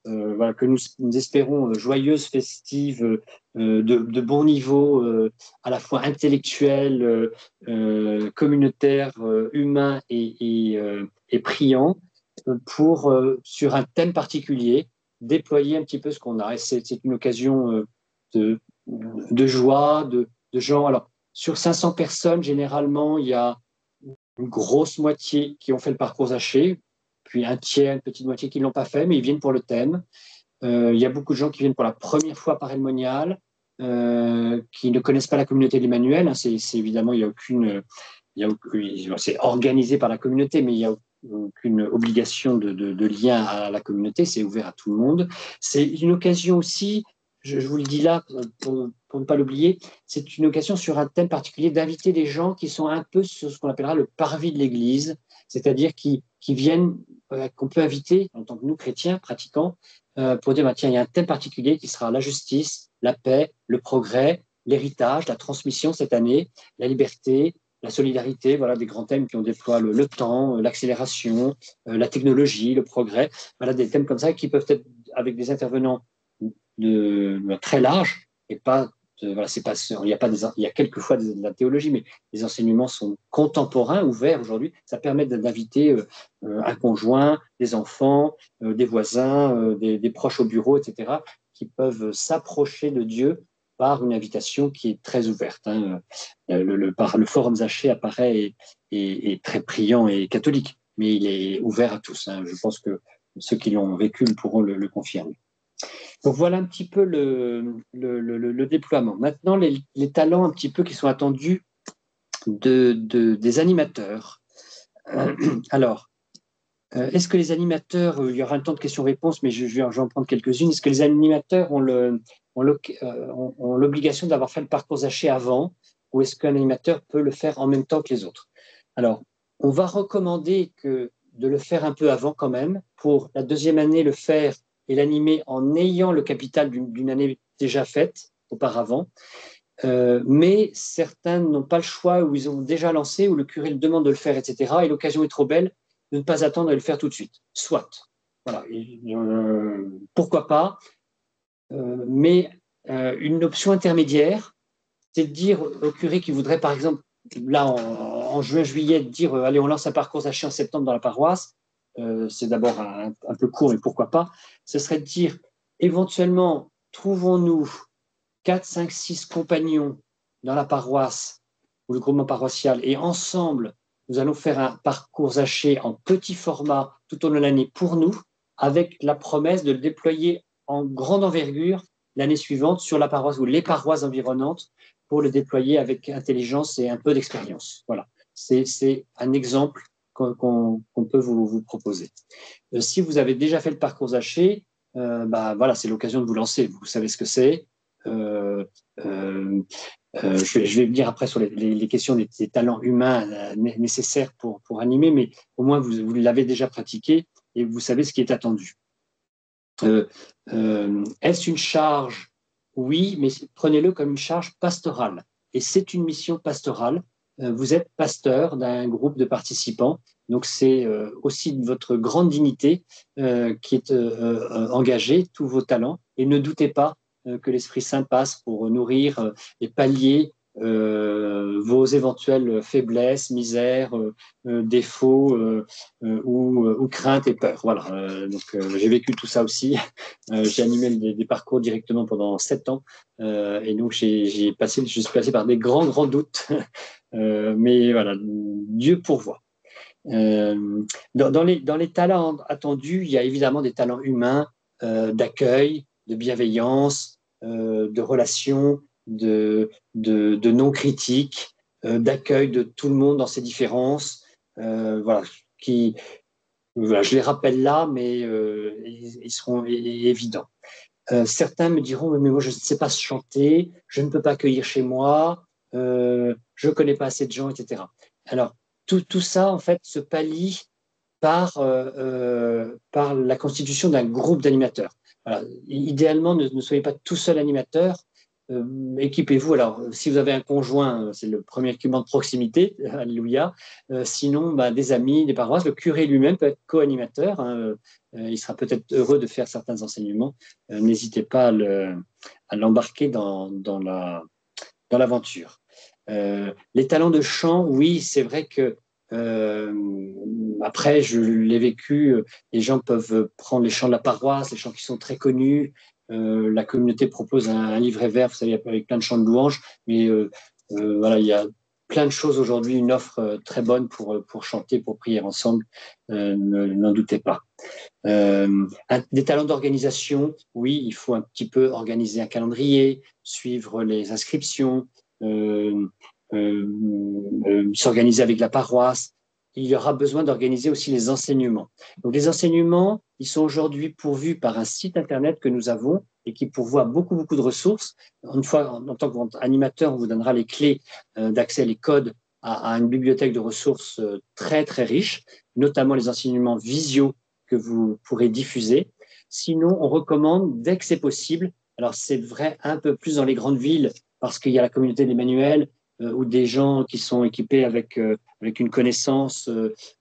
voilà, que nous espérons joyeuse, festive, de bon niveau, à la fois intellectuel, communautaire, humain et priant, pour, sur un thème particulier, déployer un petit peu ce qu'on a. Et c'est une occasion de joie, de gens. Alors, sur 500 personnes, généralement, il y a une grosse moitié qui ont fait le parcours Zaché, puis un tiers, une petite moitié qui ne l'ont pas fait, mais ils viennent pour le thème. Il y a beaucoup de gens qui viennent pour la première fois par Paray-le-Monial, qui ne connaissent pas la communauté d'Emmanuel. Hein, c'est évidemment, c'est organisé par la communauté, mais il n'y a aucune obligation de lien à la communauté, c'est ouvert à tout le monde. C'est une occasion aussi, je vous le dis là, pour ne pas l'oublier, c'est une occasion sur un thème particulier d'inviter des gens qui sont un peu sur ce qu'on appellera le parvis de l'Église, c'est-à-dire qui viennent, qu'on peut inviter en tant que nous, chrétiens, pratiquants, pour dire, bah, tiens, il y a un thème particulier qui sera la justice, la paix, le progrès, l'héritage, la transmission cette année, la liberté, la solidarité, voilà des grands thèmes qui ont déploie le temps, l'accélération, la technologie, le progrès, voilà des thèmes comme ça qui peuvent être avec des intervenants très larges et pas voilà, c'est pas, il y a quelquefois de la théologie, mais les enseignements sont contemporains, ouverts aujourd'hui. Ça permet d'inviter un conjoint, des enfants, des voisins, des proches au bureau, etc., qui peuvent s'approcher de Dieu par une invitation qui est très ouverte. Hein. Le Forum Zaché apparaît et est très priant et catholique, mais il est ouvert à tous. Hein. Je pense que ceux qui l'ont vécu pourront le confirmer. Donc voilà un petit peu le déploiement. Maintenant, les talents un petit peu qui sont attendus des animateurs. Alors, est-ce que les animateurs, il y aura un temps de questions-réponses, mais je vais en prendre quelques-unes. Est-ce que les animateurs ont l'obligation d'avoir fait le parcours Zaché avant, ou est-ce qu'un animateur peut le faire en même temps que les autres? Alors, on va recommander de le faire un peu avant quand même, pour la deuxième année le faire et l'animer en ayant le capital d'une année déjà faite auparavant. Mais certains n'ont pas le choix, ou ils ont déjà lancé, ou le curé le demande de le faire, etc. Et l'occasion est trop belle de ne pas attendre à le faire tout de suite. Soit. Voilà. Pourquoi pas. Mais une option intermédiaire, c'est de dire au curé qui voudrait, par exemple, là, en juin-juillet, de dire allez, on lance un parcours Zaché en septembre dans la paroisse. C'est d'abord un peu court, mais pourquoi pas. Ce serait de dire, éventuellement, trouvons-nous 4, 5, 6 compagnons dans la paroisse ou le groupement paroissial, et ensemble, nous allons faire un parcours Zaché en petit format tout au long de l'année pour nous, avec la promesse de le déployer en grande envergure l'année suivante sur la paroisse ou les paroisses environnantes pour le déployer avec intelligence et un peu d'expérience. Voilà, c'est un exemple qu'on peut vous proposer. Si vous avez déjà fait le parcours Zaché, voilà, c'est l'occasion de vous lancer. Vous savez ce que c'est. Je vais venir après sur les questions des talents humains nécessaires pour animer, mais au moins vous l'avez déjà pratiqué et vous savez ce qui est attendu. Est-ce une charge? Oui, mais prenez-le comme une charge pastorale. Et c'est une mission pastorale. Vous êtes pasteur d'un groupe de participants, donc c'est aussi votre grande dignité qui est engagée, tous vos talents, et ne doutez pas que l'Esprit Saint passe pour nourrir et pallier vos éventuelles faiblesses, misères, défauts ou craintes et peurs. Voilà. Donc j'ai vécu tout ça aussi. J'ai animé des parcours directement pendant 7 ans et donc je suis passé par des grands doutes. Mais voilà, Dieu pourvoit. Dans les talents attendus, il y a évidemment des talents humains, d'accueil, de bienveillance, de relations, de non-critique, d'accueil de tout le monde dans ses différences. Voilà, je les rappelle là, mais ils seront évidents. Certains me diront, mais moi je ne sais pas chanter, je ne peux pas accueillir chez moi, je ne connais pas assez de gens, etc. Alors, tout ça, en fait, se pallie par la constitution d'un groupe d'animateurs. Voilà. Idéalement, ne soyez pas tout seul animateur, équipez-vous. Alors, si vous avez un conjoint, c'est le premier équipement de proximité, alléluia. Sinon, des amis, des paroisses, le curé lui-même peut être co-animateur. Hein. Il sera peut-être heureux de faire certains enseignements. N'hésitez pas à l'embarquer dans l'aventure. Les talents de chant, oui, c'est vrai que après, je l'ai vécu, les gens peuvent prendre les chants de la paroisse, les chants qui sont très connus. La communauté propose un livret vert, vous savez, avec plein de chants de louanges, mais voilà, il y a plein de choses aujourd'hui, une offre très bonne pour chanter, pour prier ensemble, n'en doutez pas. Des talents d'organisation, oui, il faut un petit peu organiser un calendrier, suivre les inscriptions, s'organiser avec la paroisse. Il y aura besoin d'organiser aussi les enseignements. Donc les enseignements, ils sont aujourd'hui pourvus par un site internet que nous avons et qui pourvoit beaucoup de ressources. Une fois, en tant qu'animateur, on vous donnera les clés d'accès, les codes à une bibliothèque de ressources très riche, notamment les enseignements visio que vous pourrez diffuser. Sinon, on recommande, dès que c'est possible, alors c'est vrai un peu plus dans les grandes villes, parce qu'il y a la communauté des manuels, ou des gens qui sont équipés avec une connaissance,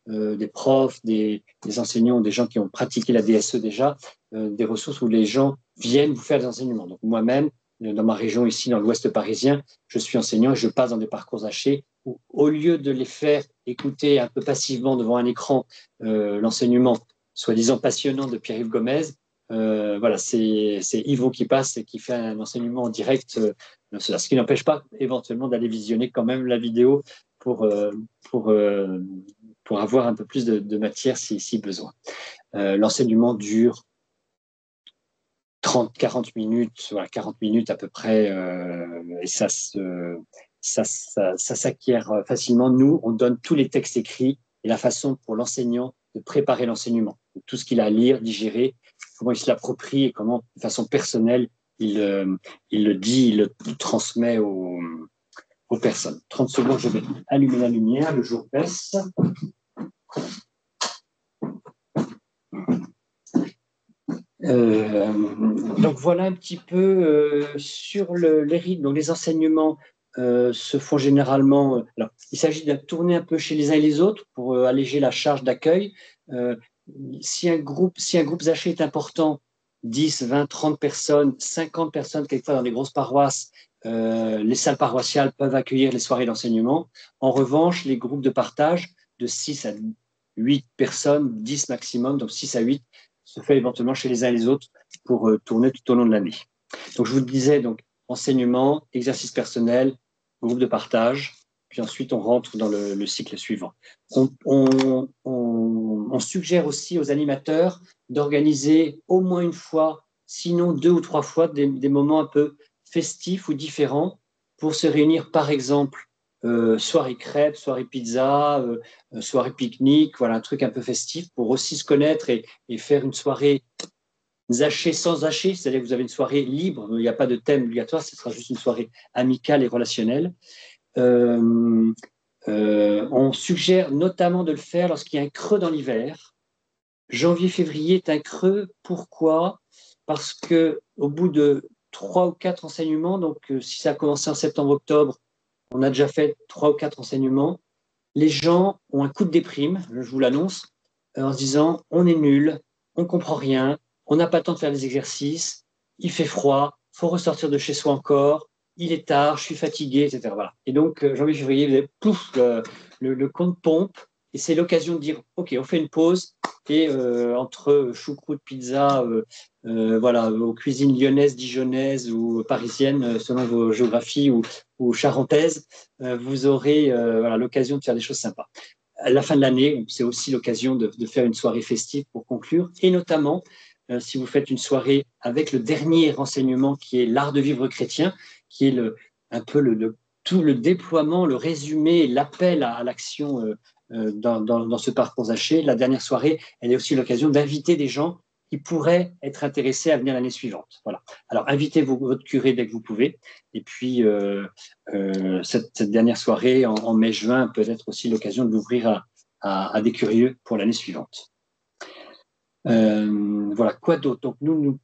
des profs, des enseignants, des gens qui ont pratiqué la DSE déjà, des ressources où les gens viennent vous faire des enseignements. Donc moi-même, dans ma région ici, dans l'ouest parisien, je suis enseignant et je passe dans des parcours hachés où, au lieu de les faire écouter un peu passivement devant un écran l'enseignement soi-disant passionnant de Pierre-Yves Gomez, voilà, c'est Yvon qui passe et qui fait un enseignement en direct, ce qui n'empêche pas éventuellement d'aller visionner quand même la vidéo pour avoir un peu plus de matière si besoin. L'enseignement dure 30-40 minutes, voilà, 40 minutes à peu près, et ça s'acquiert facilement. Nous, on donne tous les textes écrits et la façon pour l'enseignant de préparer l'enseignement. Tout ce qu'il a à lire, digérer, comment il se l'approprie et comment, de façon personnelle, il le dit, il le transmet aux personnes. 30 secondes, je vais allumer la lumière, le jour baisse. Donc voilà un petit peu sur les rythmes. Donc les enseignements se font généralement. Alors, il s'agit de tourner un peu chez les uns et les autres pour alléger la charge d'accueil. Si un groupe Zaché est important, 10, 20, 30 personnes, 50 personnes, quelquefois dans les grosses paroisses, les salles paroissiales peuvent accueillir les soirées d'enseignement. En revanche, les groupes de partage de 6 à 8 personnes, 10 maximum, donc 6 à 8, se fait éventuellement chez les uns et les autres pour tourner tout au long de l'année. Donc, je vous disais, donc, enseignement, exercice personnel, groupe de partage, puis ensuite on rentre dans le cycle suivant. On suggère aussi aux animateurs d'organiser au moins une fois, sinon 2 ou 3 fois, des moments un peu festifs ou différents pour se réunir, par exemple, soirée crêpes, soirée pizza, soirée pique-nique, voilà, un truc un peu festif pour aussi se connaître et faire une soirée Zaché sans Zaché, c'est-à-dire que vous avez une soirée libre, il n'y a pas de thème obligatoire, ce sera juste une soirée amicale et relationnelle. On suggère notamment de le faire lorsqu'il y a un creux dans l'hiver. Janvier-février est un creux. Pourquoi? Parce qu'au bout de 3 ou 4 enseignements, donc si ça a commencé en septembre-octobre, on a déjà fait 3 ou 4 enseignements, les gens ont un coup de déprime, je vous l'annonce, en se disant on est nul, on ne comprend rien, on n'a pas le temps de faire des exercices, il fait froid, il faut ressortir de chez soi encore, il est tard, je suis fatigué, etc. Voilà. Et donc, janvier-février, vous avez pouf, le compte pompe, et c'est l'occasion de dire ok, on fait une pause, et entre choucroute, pizza, voilà, aux cuisines lyonnaises, dijonnaises ou parisiennes, selon vos géographies, ou charentaises, vous aurez voilà, l'occasion de faire des choses sympas. À la fin de l'année, c'est aussi l'occasion de faire une soirée festive pour conclure, et notamment si vous faites une soirée avec le dernier renseignement qui est l'art de vivre chrétien, qui est un peu tout le déploiement, le résumé, l'appel à l'action dans ce parcours Zaché. La dernière soirée, elle est aussi l'occasion d'inviter des gens qui pourraient être intéressés à venir l'année suivante. Voilà. Alors, invitez votre curé dès que vous pouvez. Et puis, cette dernière soirée en mai-juin peut être aussi l'occasion de l'ouvrir à des curieux pour l'année suivante. Voilà, quoi d'autre? Donc, nous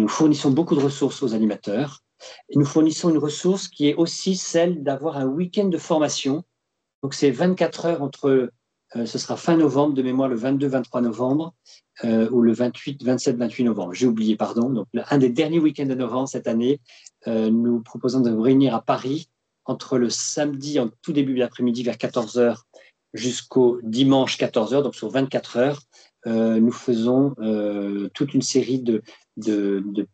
fournissons beaucoup de ressources aux animateurs. Et nous fournissons une ressource qui est aussi celle d'avoir un week-end de formation. Donc, c'est 24 heures entre... ce sera fin novembre, de mémoire le 22-23 novembre, ou le 27-28 novembre. J'ai oublié, pardon. Donc, un des derniers week-ends de novembre cette année, nous proposons de nous réunir à Paris entre le samedi, en tout début d'après-midi, vers 14 h, jusqu'au dimanche 14 h, donc sur 24 heures. Nous faisons toute une série de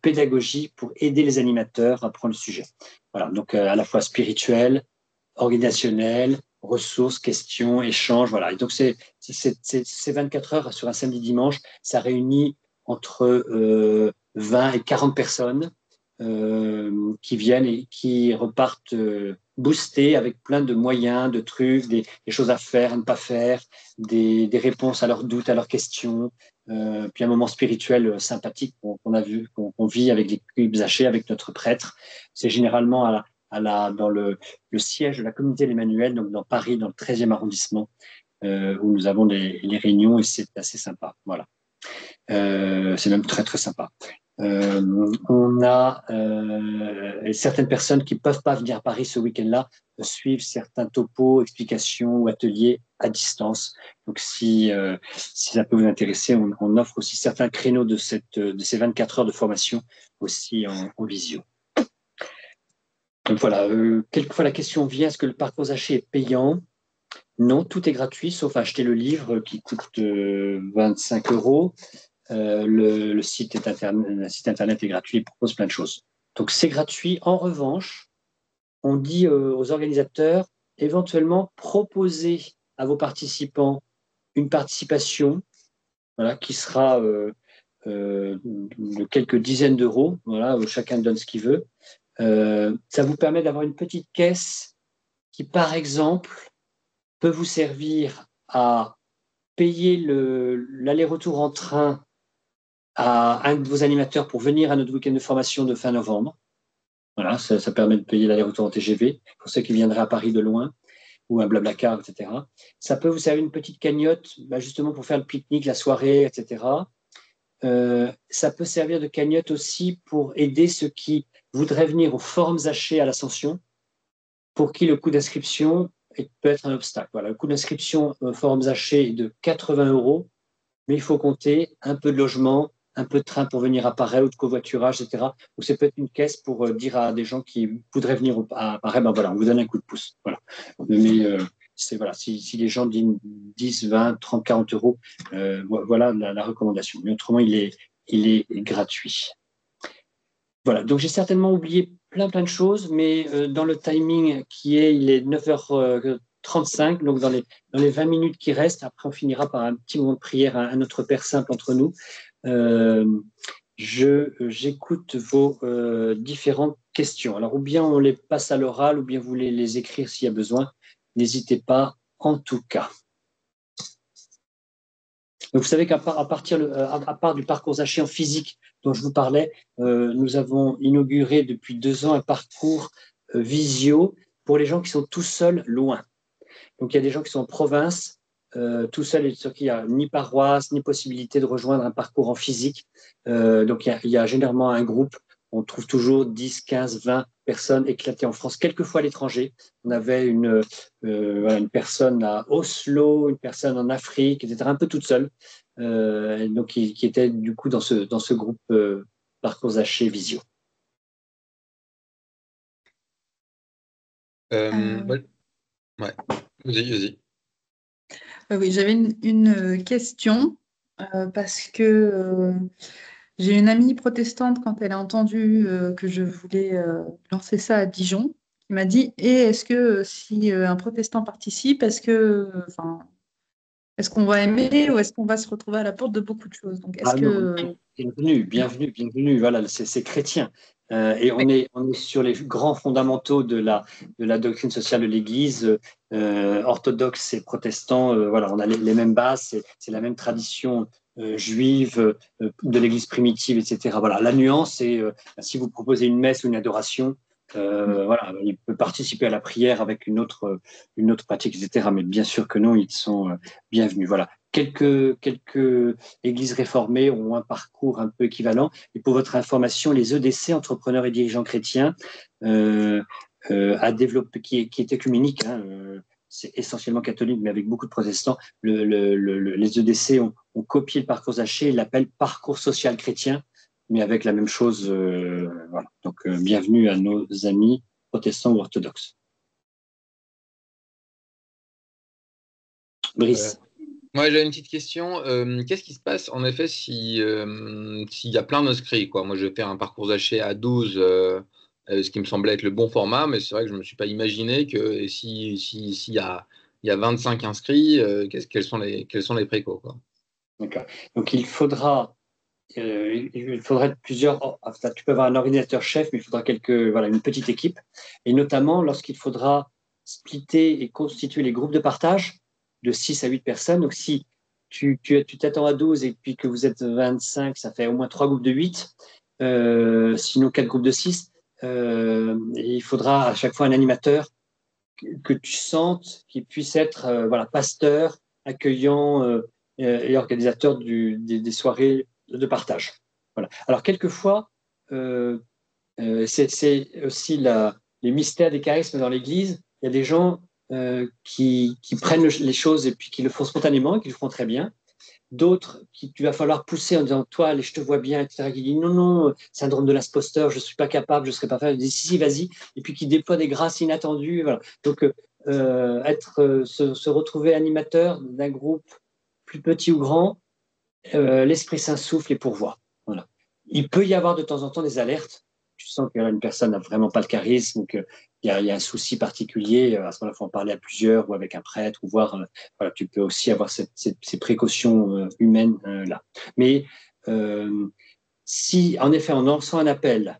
pédagogie pour aider les animateurs à prendre le sujet. Voilà, donc à la fois spirituel, organisationnel, ressources, questions, échanges, voilà. Et donc, ces 24 heures sur un samedi-dimanche, ça réunit entre 20 et 40 personnes qui viennent et qui repartent boostés avec plein de moyens, de trucs, des choses à faire, à ne pas faire, des réponses à leurs doutes, à leurs questions, puis un moment spirituel sympathique qu'on vit avec l'équipe Zaché, avec notre prêtre. C'est généralement dans le siège de la communauté de l'Emmanuel, donc dans Paris, dans le 13e arrondissement, où nous avons les réunions, et c'est assez sympa. Voilà. C'est même très, très sympa. On a certaines personnes qui ne peuvent pas venir à Paris ce week-end-là, suivre certains topos, explications ou ateliers à distance. Donc, si ça peut vous intéresser, on offre aussi certains créneaux de ces 24 heures de formation aussi en visio. Donc voilà, quelquefois la question vient, est-ce que le parcours Zaché est payant? Non, tout est gratuit, sauf acheter le livre qui coûte 25 €. Le site internet est gratuit et propose plein de choses. Donc, c'est gratuit. En revanche, on dit aux organisateurs, éventuellement, proposez à vos participants une participation, voilà, qui sera de quelques dizaines d'euros. Voilà, où chacun donne ce qu'il veut. Ça vous permet d'avoir une petite caisse qui, par exemple, peut vous servir à payer l'aller-retour en train à un de vos animateurs pour venir à notre week-end de formation de fin novembre. Voilà, ça permet de payer l'aller-retour en TGV pour ceux qui viendraient à Paris de loin ou un Blablacar, etc. Ça peut vous servir une petite cagnotte justement pour faire le pique-nique, la soirée, etc. Ça peut servir de cagnotte aussi pour aider ceux qui voudraient venir au Forum Zaché à l'Ascension, pour qui le coût d'inscription peut être un obstacle. Voilà, le coût d'inscription au Forum Zaché est de 80 €, mais il faut compter un peu de logement, un peu de train pour venir à Paray ou de covoiturage, etc. Donc, c'est peut-être une caisse pour dire à des gens qui voudraient venir à Paray, ben voilà, on vous donne un coup de pouce. Voilà. Mais voilà, si les gens disent 10, 20, 30, 40 €, voilà la recommandation. Mais autrement, il est gratuit. Voilà, donc j'ai certainement oublié plein de choses, mais dans le timing il est 9h35, donc dans les 20 minutes qui restent, après on finira par un petit moment de prière à notre Père simple entre nous. J'écoute vos différentes questions. Alors, ou bien on les passe à l'oral, ou bien vous voulez les écrire s'il y a besoin. N'hésitez pas, en tout cas. Donc, vous savez qu'à part du parcours Zaché en physique dont je vous parlais, nous avons inauguré depuis 2 ans un parcours visio pour les gens qui sont tout seuls loin. Donc, il y a des gens qui sont en province, tout seuls, et sur qui il n'y a ni paroisse, ni possibilité de rejoindre un parcours en physique. Donc, il y a généralement un groupe. On trouve toujours 10, 15, 20 personnes éclatées en France, quelquefois à l'étranger. On avait une personne à Oslo, une personne en Afrique, etc., un peu toute seule, donc qui était du coup dans ce groupe Parcours Zaché Visio. Ouais. Vas-y. Oui, j'avais une question parce que j'ai une amie protestante, quand elle a entendu que je voulais lancer ça à Dijon, qui m'a dit, est-ce que si un protestant participe, est-ce qu'on va aimer ou est-ce qu'on va se retrouver à la porte de beaucoup de choses? Donc, Bienvenue. Voilà, c'est chrétien. Et on est sur les grands fondamentaux de la doctrine sociale de l'Église, orthodoxe et protestant. Voilà, on a les mêmes bases, c'est la même tradition juive de l'Église primitive, etc. Voilà, la nuance, c'est si vous proposez une messe ou une adoration, voilà, il peut participer à la prière avec une autre pratique, etc. Mais bien sûr que non, ils sont bienvenus. Voilà. Quelques églises réformées ont un parcours un peu équivalent. Et pour votre information, les EDC, entrepreneurs et dirigeants chrétiens, a développé, qui est œcuménique, c'est essentiellement catholique, mais avec beaucoup de protestants. Les EDC ont copié le parcours Zaché, ils l'appellent parcours social chrétien, mais avec la même chose. Voilà. Donc, bienvenue à nos amis protestants ou orthodoxes. Brice. Moi, j'ai une petite question. Qu'est-ce qui se passe en effet s'il y a plein d'inscrits, quoi? Moi, je vais faire un parcours Zaché à 12, ce qui me semblait être le bon format, mais c'est vrai que je ne me suis pas imaginé que s'il y a 25 inscrits, quels sont les précaux, quoi? D'accord. Donc, il faudrait plusieurs. Enfin, tu peux avoir un ordinateur chef, mais il faudra une petite équipe. Et notamment lorsqu'il faudra splitter et constituer les groupes de partage de 6 à 8 personnes. Donc, si tu t'attends à 12 et puis que vous êtes 25, ça fait au moins 3 groupes de 8, sinon 4 groupes de 6. Et il faudra à chaque fois un animateur que tu sentes qui puisse être voilà, pasteur, accueillant et organisateur des soirées de partage. Voilà. Alors, quelquefois, c'est aussi les mystères des charismes dans l'Église. Il y a des gens qui prennent les choses et puis qui le font spontanément et qui le font très bien. D'autres qui tu vas falloir pousser en disant toi, allez, je te vois bien, etc. Qui disent non, non, syndrome de l'imposteur, je ne suis pas capable, je ne serai pas capable. Ils disent si, vas-y. Et puis qui déploient des grâces inattendues. Voilà. Donc, se retrouver animateur d'un groupe plus petit ou grand, l'Esprit Saint souffle et pourvoit. Voilà. Il peut y avoir de temps en temps des alertes. Tu sens qu'une personne n'a vraiment pas le charisme, qu'il y a un souci particulier. À ce moment-là, il faut en parler à plusieurs ou avec un prêtre, ou voir. Voilà, tu peux aussi avoir ces précautions humaines là. Mais si, en effet, en lançant un appel,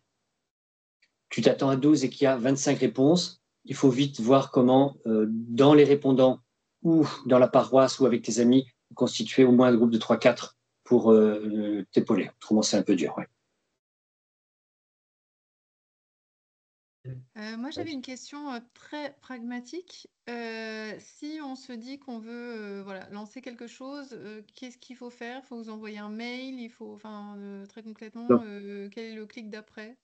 tu t'attends à 12 et qu'il y a 25 réponses, il faut vite voir comment, dans les répondants ou dans la paroisse ou avec tes amis, constituer au moins un groupe de 3-4 pour t'épauler. Autrement, c'est un peu dur. Ouais. Moi, j'avais une question très pragmatique. Si on se dit qu'on veut voilà, lancer quelque chose, qu'est-ce qu'il faut faire? Il faut vous envoyer un mail? Il faut, enfin, très concrètement, Donc, quel est le clic d'après?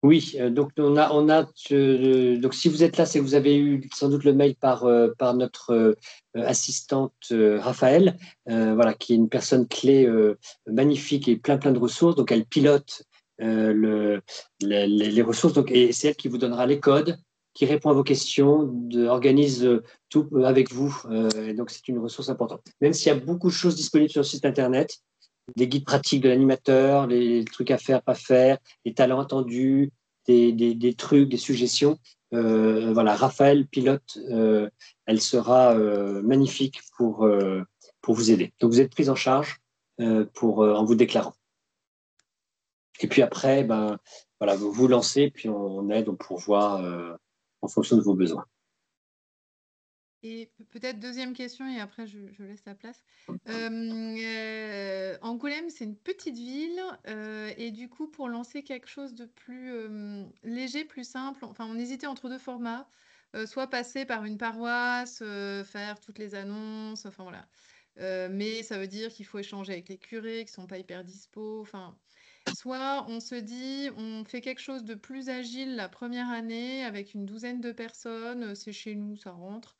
oui, donc donc si vous êtes là, c'est que vous avez eu sans doute le mail par notre assistante Raphaël, voilà, qui est une personne clé magnifique et plein de ressources. Donc elle pilote les ressources, donc, et c'est elle qui vous donnera les codes, qui répond à vos questions, organise tout avec vous. Et donc c'est une ressource importante. Même s'il y a beaucoup de choses disponibles sur le site internet, des guides pratiques de l'animateur, les trucs à faire, pas faire, les talents attendus, des trucs, des suggestions. Voilà, Raphaël, pilote, elle sera magnifique pour vous aider. Donc, vous êtes prise en charge en vous déclarant. Et puis après, ben, voilà, vous vous lancez, puis on aide, on pourvoit en fonction de vos besoins. Et peut-être deuxième question, et après je laisse la place. Angoulême, c'est une petite ville, et du coup, pour lancer quelque chose de plus léger, plus simple, enfin, on hésitait entre deux formats, soit passer par une paroisse, faire toutes les annonces, enfin voilà. Mais ça veut dire qu'il faut échanger avec les curés qui sont pas hyper dispo, enfin. Soit on se dit, on fait quelque chose de plus agile la première année avec une douzaine de personnes, c'est chez nous, ça rentre.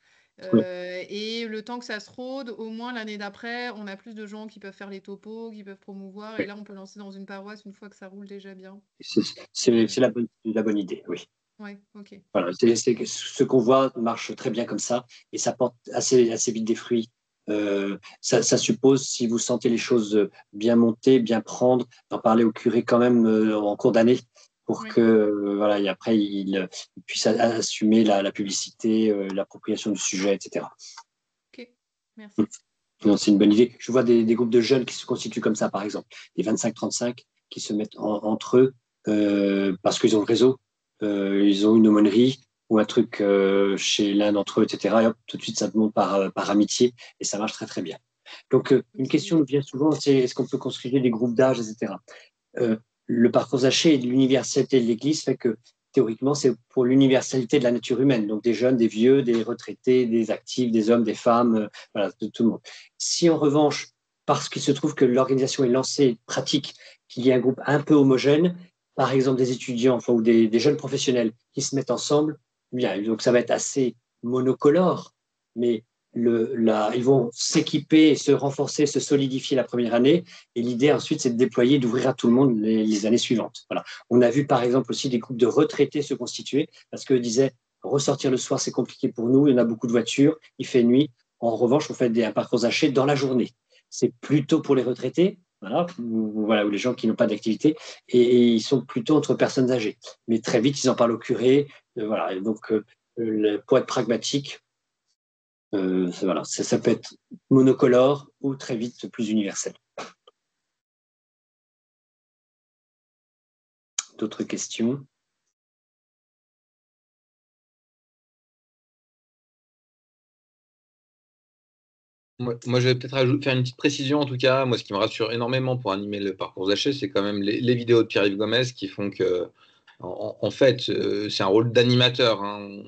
Oui. Et le temps que ça se rôde, au moins l'année d'après, on a plus de gens qui peuvent faire les topos, qui peuvent promouvoir, et là on peut lancer dans une paroisse une fois que ça roule déjà bien. C'est la bonne idée, oui. Ouais, ok. Voilà, ce qu'on voit marche très bien comme ça, et ça porte assez vite des fruits. Ça suppose, si vous sentez les choses bien montées, bien prendre, d'en parler au curé quand même en cours d'année, pour Oui. que voilà, et après il puisse assumer la publicité, l'appropriation du sujet, etc. Ok, merci. Non, c'est une bonne idée. Je vois des groupes de jeunes qui se constituent comme ça, par exemple, des 25-35 qui se mettent entre eux parce qu'ils ont le réseau, ils ont une aumônerie ou un truc chez l'un d'entre eux, etc. Et hop, tout de suite, ça monte par amitié et ça marche très bien. Donc, une question nous vient souvent, c'est est-ce qu'on peut construire des groupes d'âge, etc. Le parcours Zaché et l'universalité de l'Église fait que théoriquement, c'est pour l'universalité de la nature humaine, donc des jeunes, des vieux, des retraités, des actifs, des hommes, des femmes, voilà, de tout le monde. Si en revanche, parce qu'il se trouve que l'organisation est lancée, pratique, qu'il y ait un groupe un peu homogène, par exemple des étudiants enfin, ou des jeunes professionnels qui se mettent ensemble, bien, donc ça va être assez monocolore, mais ils vont s'équiper, et se renforcer, se solidifier la première année. Et l'idée ensuite, c'est de déployer, d'ouvrir à tout le monde les années suivantes. Voilà. On a vu par exemple aussi des groupes de retraités se constituer parce qu'eux disaient ressortir le soir, c'est compliqué pour nous, il y en a beaucoup de voitures, il fait nuit. En revanche, on fait un parcours Zaché dans la journée. C'est plutôt pour les retraités, voilà, ou les gens qui n'ont pas d'activité, et ils sont plutôt entre personnes âgées. Mais très vite, ils en parlent au curé. Voilà. Et donc, pour être pragmatique, voilà, ça peut être monocolore ou très vite plus universel. D'autres questions? Moi, je vais peut-être faire une petite précision en tout cas. Moi, ce qui me rassure énormément pour animer le parcours Zaché, c'est quand même les vidéos de Pierre-Yves Gomez qui font que, en fait, c'est un rôle d'animateur, hein.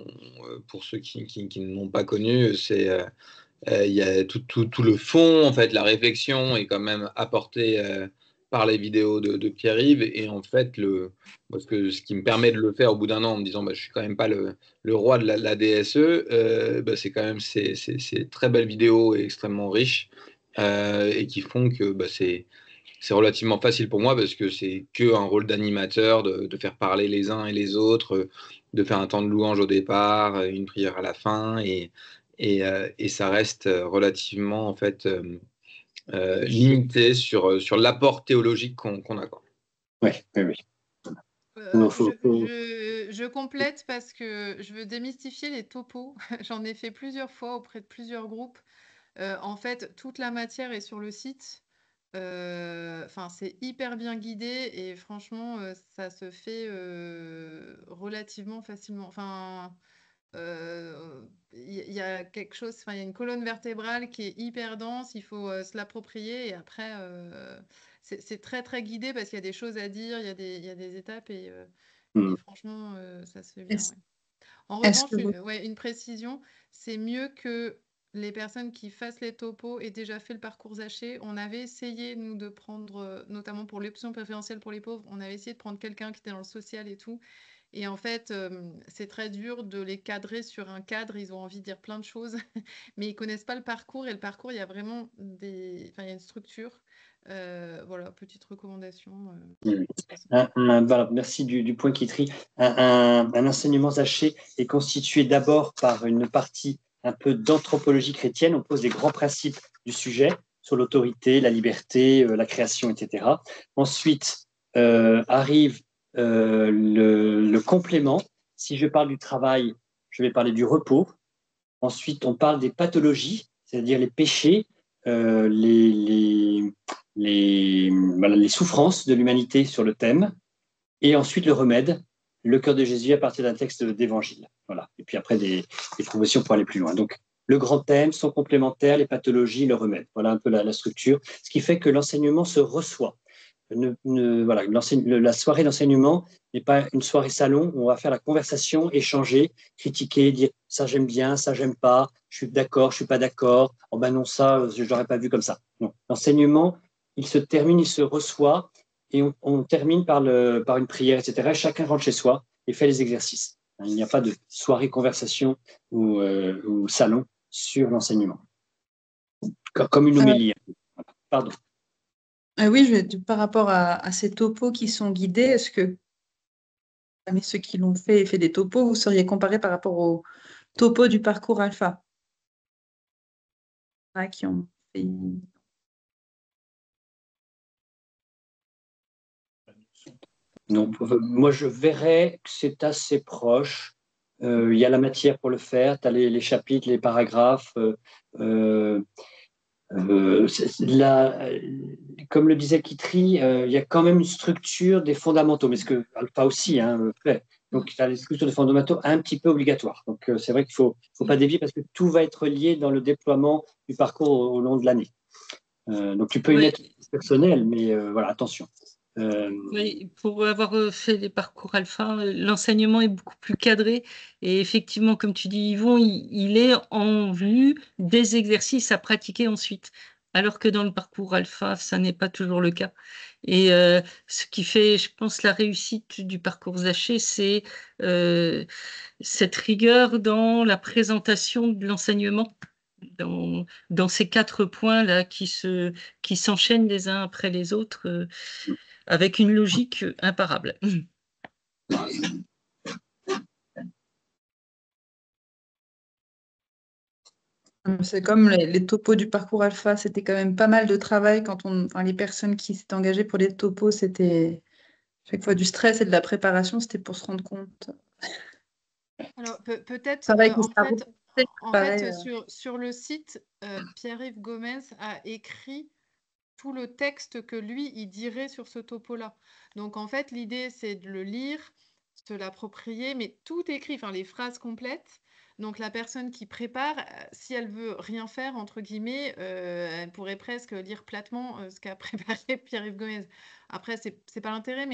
Pour ceux qui ne l'ont pas connu, il y a tout le fond, en fait, la réflexion est quand même apportée par les vidéos de Pierre-Yves. Et en fait, ce qui me permet de le faire au bout d'un an en me disant, je suis quand même pas le roi de la DSE, c'est quand même ces très belles vidéos et extrêmement riches et qui font que c'est relativement facile pour moi parce que c'est que un rôle d'animateur, de faire parler les uns et les autres, de faire un temps de louange au départ, une prière à la fin, et ça reste relativement en fait limité sur l'apport théologique qu'on a, quoi. Oui, oui, oui. Non, Je complète parce que je veux démystifier les topos. J'en ai fait plusieurs fois auprès de plusieurs groupes. En fait, toute la matière est sur le site. C'est hyper bien guidé et franchement, ça se fait relativement facilement. Il y a quelque chose, il y a une colonne vertébrale qui est hyper dense, il faut se l'approprier et après, c'est très très guidé parce qu'il y a des choses à dire, il y a des étapes et franchement, ça se fait bien. Est-ce Ouais. En est-ce revanche, que vous... une précision, c'est mieux que les personnes qui fassent les topos aient déjà fait le parcours Zaché. On avait essayé, nous, de prendre, notamment pour l'option préférentielle pour les pauvres, on avait essayé de prendre quelqu'un qui était dans le social et tout. Et en fait, c'est très dur de les cadrer sur un cadre. Ils ont envie de dire plein de choses, mais ils connaissent pas le parcours. Et le parcours, il y a vraiment il y a une structure. Voilà, petite recommandation. Voilà, merci du point Kitri. Un enseignement Zaché est constitué d'abord par une partie un peu d'anthropologie chrétienne. On pose des grands principes du sujet sur l'autorité, la liberté, la création, etc. Ensuite arrive le complément. Si je parle du travail, je vais parler du repos. Ensuite, on parle des pathologies, c'est-à-dire les péchés, les souffrances de l'humanité sur le thème. Et ensuite, le remède, le cœur de Jésus à partir d'un texte d'évangile. Voilà. Et puis après, des propositions pour aller plus loin. Donc, le grand thème, son complémentaire, les pathologies, le remède. Voilà un peu la structure. Ce qui fait que l'enseignement se reçoit. Voilà, la soirée d'enseignement n'est pas une soirée salon où on va faire la conversation, échanger, critiquer, dire ça j'aime bien, ça j'aime pas, je suis d'accord, je suis pas d'accord, oh ben non, ça je l'aurais pas vu comme ça. Non. L'enseignement, il se termine, il se reçoit et on termine par une prière, etc. Et chacun rentre chez soi et fait les exercices. Il n'y a pas de soirée conversation ou salon sur l'enseignement. Comme une homélie. Pardon. Oui, par rapport à ces topos qui sont guidés, est-ce que parmi ceux qui l'ont fait des topos, vous seriez comparé par rapport aux topos du parcours alpha qui ont fait... Non, moi je verrais que c'est assez proche. Il y a la matière pour le faire, tu as les chapitres, les paragraphes. Comme le disait Kitri, il y a quand même une structure des fondamentaux, mais ce que Alpha aussi fait. Donc, tu as les structures des fondamentaux un petit peu obligatoires. Donc, c'est vrai qu'il ne faut pas dévier parce que tout va être lié dans le déploiement du parcours au long de l'année. Donc, tu peux y mettre personnel, mais voilà, attention. Oui, pour avoir fait les parcours alpha, l'enseignement est beaucoup plus cadré et effectivement, comme tu dis, Yvon, il est en vue des exercices à pratiquer ensuite, alors que dans le parcours alpha, ça n'est pas toujours le cas. Et ce qui fait, je pense, la réussite du parcours Zaché, c'est cette rigueur dans la présentation de l'enseignement, dans ces 4 points-là qui s'enchaînent les uns après les autres. Avec une logique imparable. C'est comme les topos du parcours alpha, c'était quand même pas mal de travail les personnes qui s'étaient engagées pour les topos, c'était chaque fois du stress et de la préparation, c'était pour se rendre compte. Alors, peut-être, en fait, sur le site, Pierre-Yves Gomez a écrit tout le texte que lui, il dirait sur ce topo-là. Donc, en fait, l'idée, c'est de le lire, se l'approprier, mais tout écrit, enfin les phrases complètes. Donc la personne qui prépare, si elle veut rien faire, entre guillemets, elle pourrait presque lire platement ce qu'a préparé Pierre-Yves Gomez. Après, c'est pas l'intérêt,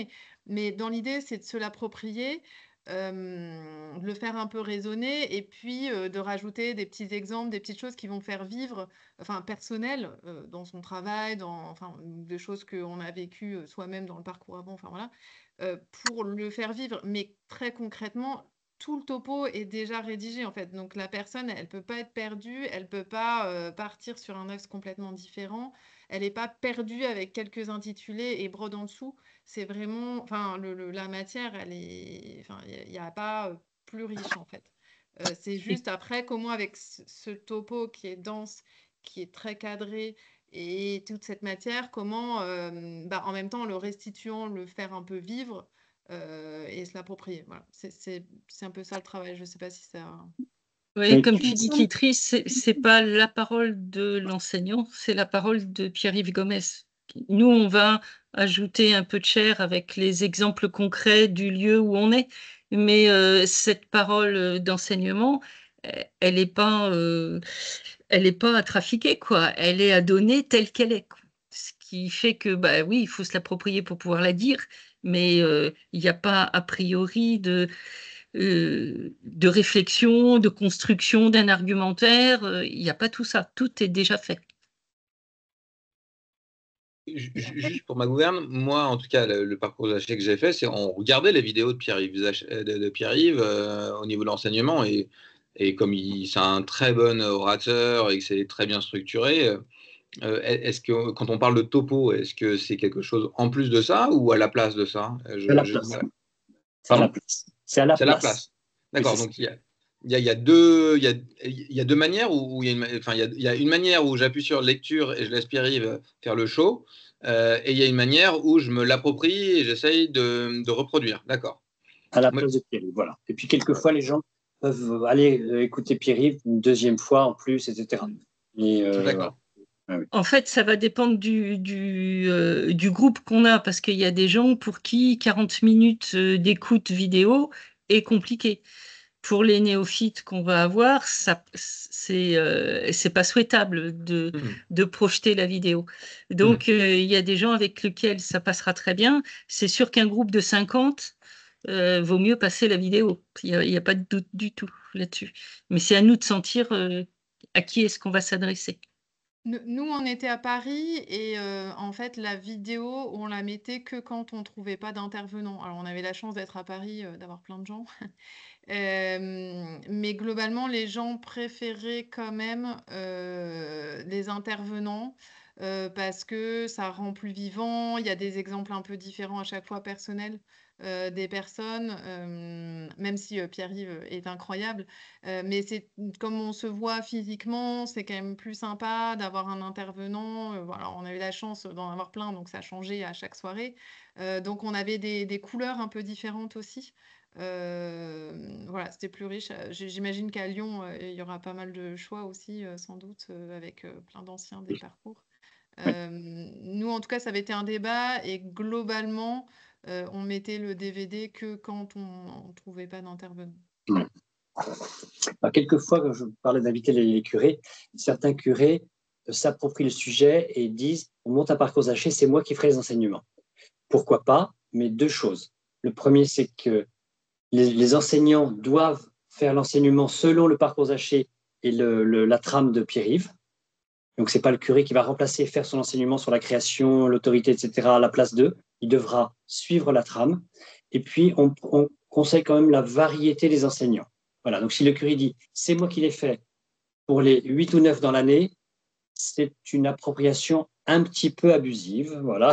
mais dans l'idée, c'est de se l'approprier, de le faire un peu raisonner, et puis de rajouter des petits exemples, des petites choses qui vont faire vivre, enfin personnelles, dans son travail, enfin, des choses qu'on a vécues soi-même dans le parcours avant, enfin voilà, pour le faire vivre. Mais très concrètement, tout le topo est déjà rédigé en fait. Donc la personne, elle peut pas être perdue, elle peut pas partir sur un axe complètement différent. Elle n'est pas perdue avec quelques intitulés et brode en dessous. C'est vraiment, enfin, la matière, elle est, enfin, il n'y a pas plus riche en fait. C'est juste après comment avec ce topo qui est dense, qui est très cadré et toute cette matière, comment, en même temps, en le restituant, le faire un peu vivre et se l'approprier. Voilà. C'est un peu ça le travail. Je ne sais pas si ça. Oui, Oui. comme tu dis, Kitri, c'est pas la parole de l'enseignant, c'est la parole de Pierre-Yves Gomez. Nous, on va ajouter un peu de chair avec les exemples concrets du lieu où on est, mais cette parole d'enseignement, elle n'est pas à trafiquer, quoi. Elle est à donner telle qu'elle est, quoi. Ce qui fait que, bah oui, il faut se l'approprier pour pouvoir la dire, mais il n'y a pas a priori de réflexion, de construction d'un argumentaire. Il n'y a pas tout ça. Tout est déjà fait. Juste pour ma gouverne, moi, en tout cas, le parcours Zaché que j'ai fait, c'est on regardait les vidéos de Pierre-Yves au niveau de l'enseignement, et comme c'est un très bon orateur et que c'est très bien structuré, est-ce que quand on parle de topo, est-ce que c'est quelque chose en plus de ça ou à la place de ça? C'est à la place. C'est à la Pardon? place. C'est à la C'est à la place. place. D'accord. Oui, c'est Donc il y a deux manières où il y a une manière où j'appuie sur lecture et je laisse Pierre-Yves faire le show, et il y a une manière où je me l'approprie et j'essaye de reproduire. D'accord. à la Moi- place de Pierre-Yves. Voilà. Et puis, quelquefois, les gens peuvent aller écouter Pierre-Yves une deuxième fois en plus, etc. Et, voilà. D'accord. Ah oui. En fait, ça va dépendre du groupe qu'on a, parce qu'il y a des gens pour qui 40 minutes d'écoute vidéo est compliqué. Pour les néophytes qu'on va avoir, c'est pas souhaitable de projeter la vidéo. Donc, il y a des gens avec lesquels ça passera très bien. C'est sûr qu'un groupe de 50 vaut mieux passer la vidéo. Il n'y a pas de doute du tout là-dessus. Mais c'est à nous de sentir à qui est-ce qu'on va s'adresser. Nous, on était à Paris et en fait, la vidéo, on la mettait que quand on trouvait pas d'intervenants. Alors, on avait la chance d'être à Paris, d'avoir plein de gens. Mais globalement, les gens préféraient quand même les intervenants parce que ça rend plus vivant. Il y a des exemples un peu différents à chaque fois personnels des personnes, même si Pierre-Yves est incroyable. Mais c'est comme on se voit physiquement, c'est quand même plus sympa d'avoir un intervenant. Voilà, on avait la chance d'en avoir plein, donc ça changeait à chaque soirée. Donc on avait des couleurs un peu différentes aussi. Voilà, c'était plus riche. J'imagine qu'à Lyon, il y aura pas mal de choix aussi, sans doute, avec plein d'anciens des parcours. Nous, en tout cas, ça avait été un débat et globalement, on mettait le DVD que quand on ne trouvait pas d'intervenant. Quelquefois, quand je parlais d'inviter les curés, certains curés s'approprient le sujet et disent on monte un parcours Zaché, c'est moi qui ferai les enseignements. Pourquoi pas? Mais deux choses. Le premier, c'est que les enseignants doivent faire l'enseignement selon le parcours Zaché et la trame de Pierre-Yves. Donc, ce n'est pas le curé qui va remplacer, faire son enseignement sur la création, l'autorité, etc. à la place d'eux. Il devra suivre la trame. Et puis, on conseille quand même la variété des enseignants. Voilà. Donc, si le curé dit « c'est moi qui l'ai fait pour les 8 ou 9 dans l'année », c'est une appropriation un petit peu abusive. Voilà.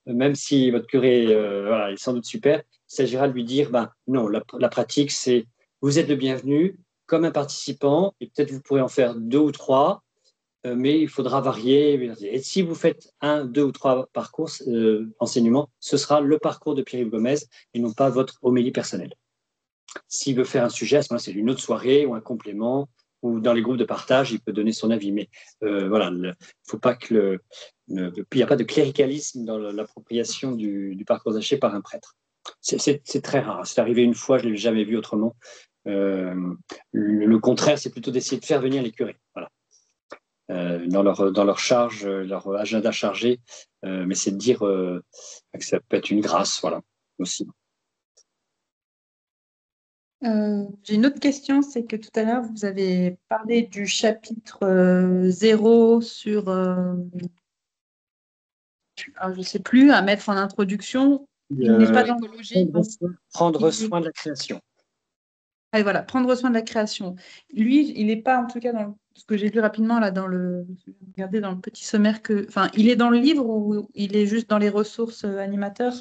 Même si votre curé est sans doute super, il s'agira de lui dire non, la pratique, c'est vous êtes le bienvenu comme un participant, et peut-être vous pourrez en faire 2 ou 3, mais il faudra varier. Et si vous faites 1, 2 ou 3 parcours enseignement, ce sera le parcours de Pierre-Yves Gomez et non pas votre homélie personnelle. S'il veut faire un sujet, à ce moment-là, c'est une autre soirée ou un complément, ou dans les groupes de partage, il peut donner son avis. Mais voilà, il ne faut pas que il n'y a pas de cléricalisme dans l'appropriation du parcours Zaché par un prêtre. C'est très rare. C'est arrivé une fois, je ne l'ai jamais vu autrement. Le contraire, c'est plutôt d'essayer de faire venir les curés. Voilà. Dans leur charge, leur agenda chargé, mais c'est de dire que ça peut être une grâce, voilà, aussi. J'ai une autre question, c'est que tout à l'heure, vous avez parlé du chapitre 0 sur, je ne sais plus, à mettre en introduction. Il n'est pas dans l'écologie. Prendre soin de la création. Ah, voilà, prendre soin de la création. Lui, il n'est pas, en tout cas, dans ce que j'ai lu rapidement, là, regardez dans le petit sommaire, il est dans le livre ou il est juste dans les ressources animateurs?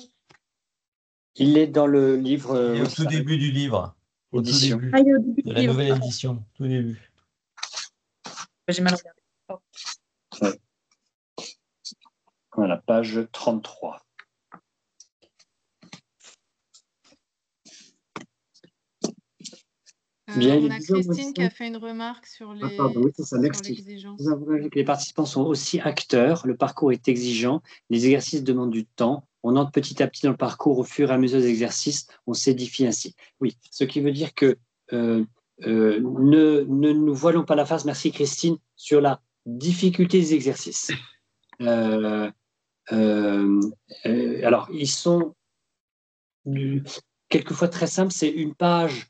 Il est dans le livre. Il est au tout début du livre. Au tout début. Il est au début De du la livre. nouvelle édition, tout début. J'ai mal regardé. Ouais. Voilà, page 33. Bien, on a Christine qui a fait une remarque sur les exigences. Nous avons vu que les participants sont aussi acteurs. Le parcours est exigeant. Les exercices demandent du temps. On entre petit à petit dans le parcours au fur et à mesure des exercices. On s'édifie ainsi. Oui, ce qui veut dire que ne nous voilons pas la face, merci Christine, sur la difficulté des exercices. Alors, ils sont quelquefois très simples. C'est une page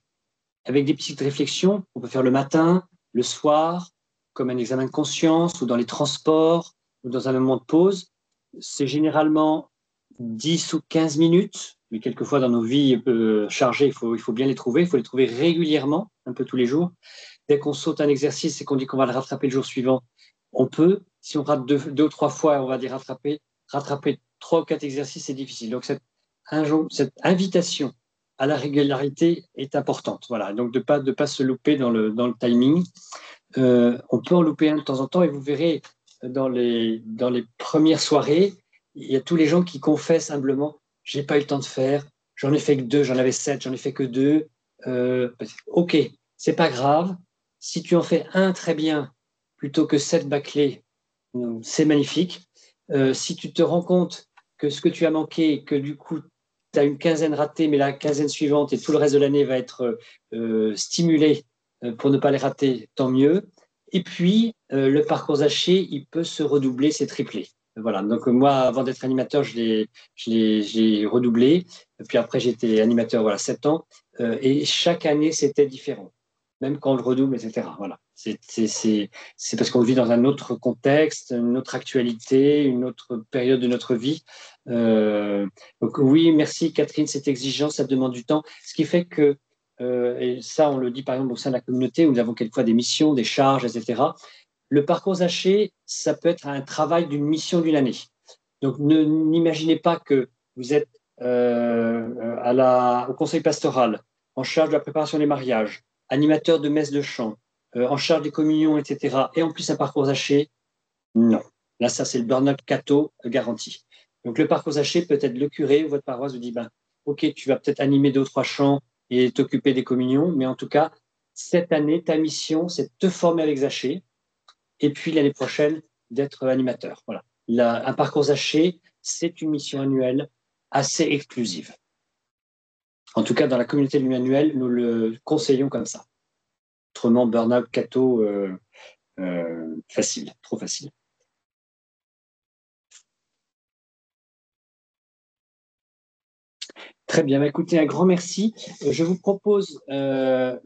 avec des petites réflexions. On peut faire le matin, le soir, comme un examen de conscience, ou dans les transports, ou dans un moment de pause. C'est généralement 10 ou 15 minutes, mais quelquefois dans nos vies chargées, il faut bien les trouver. Il faut les trouver régulièrement, un peu tous les jours. Dès qu'on saute un exercice et qu'on dit qu'on va le rattraper le jour suivant, on peut. Si on rate deux ou trois fois, on va dire rattraper 3 ou 4 exercices, c'est difficile. Donc cette invitation à la régularité est importante. Voilà, donc de pas se louper dans le timing. On peut en louper un de temps en temps, et vous verrez dans les premières soirées, il y a tous les gens qui confessent humblement, j'ai pas eu le temps de faire, j'en ai fait que 2, j'en avais 7, j'en ai fait que 2. Ok, c'est pas grave. Si tu en fais un très bien plutôt que 7 bâclés, c'est magnifique. Si tu te rends compte que ce que tu as manqué, que du coup tu as une quinzaine ratée, mais la quinzaine suivante et tout le reste de l'année va être stimulé pour ne pas les rater, tant mieux. Et puis, le parcours Zaché, il peut se redoubler, c'est triplé. Voilà. Donc, moi, avant d'être animateur, je l'ai redoublé. Et puis après, j'étais animateur 7 ans. Et chaque année, c'était différent. Même quand on le redouble, etc. Voilà. C'est parce qu'on vit dans un autre contexte, une autre actualité, une autre période de notre vie. Donc oui, merci Catherine, c'est exigeant, ça demande du temps. Ce qui fait que, et ça on le dit par exemple au sein de la communauté où nous avons quelquefois des missions, des charges, etc. Le parcours Zaché, ça peut être un travail d'une mission d'une année. Donc n'imaginez pas que vous êtes au conseil pastoral, en charge de la préparation des mariages, animateur de messe de chant, en charge des communions, etc. Et en plus un parcours Zaché, non. Là, ça, c'est le burn-out catho garanti. Donc, le parcours Zaché, peut-être le curé ou votre paroisse vous dit, ok, tu vas peut-être animer 2 ou 3 chants et t'occuper des communions, mais en tout cas, cette année, ta mission, c'est de te former avec Zaché, et puis l'année prochaine, d'être animateur. Voilà. Un parcours Zaché, c'est une mission annuelle assez exclusive. En tout cas, dans la communauté de l'annuel, nous le conseillons comme ça. Autrement, burn-out catho, facile, trop facile. Très bien, écoutez, un grand merci. Je vous propose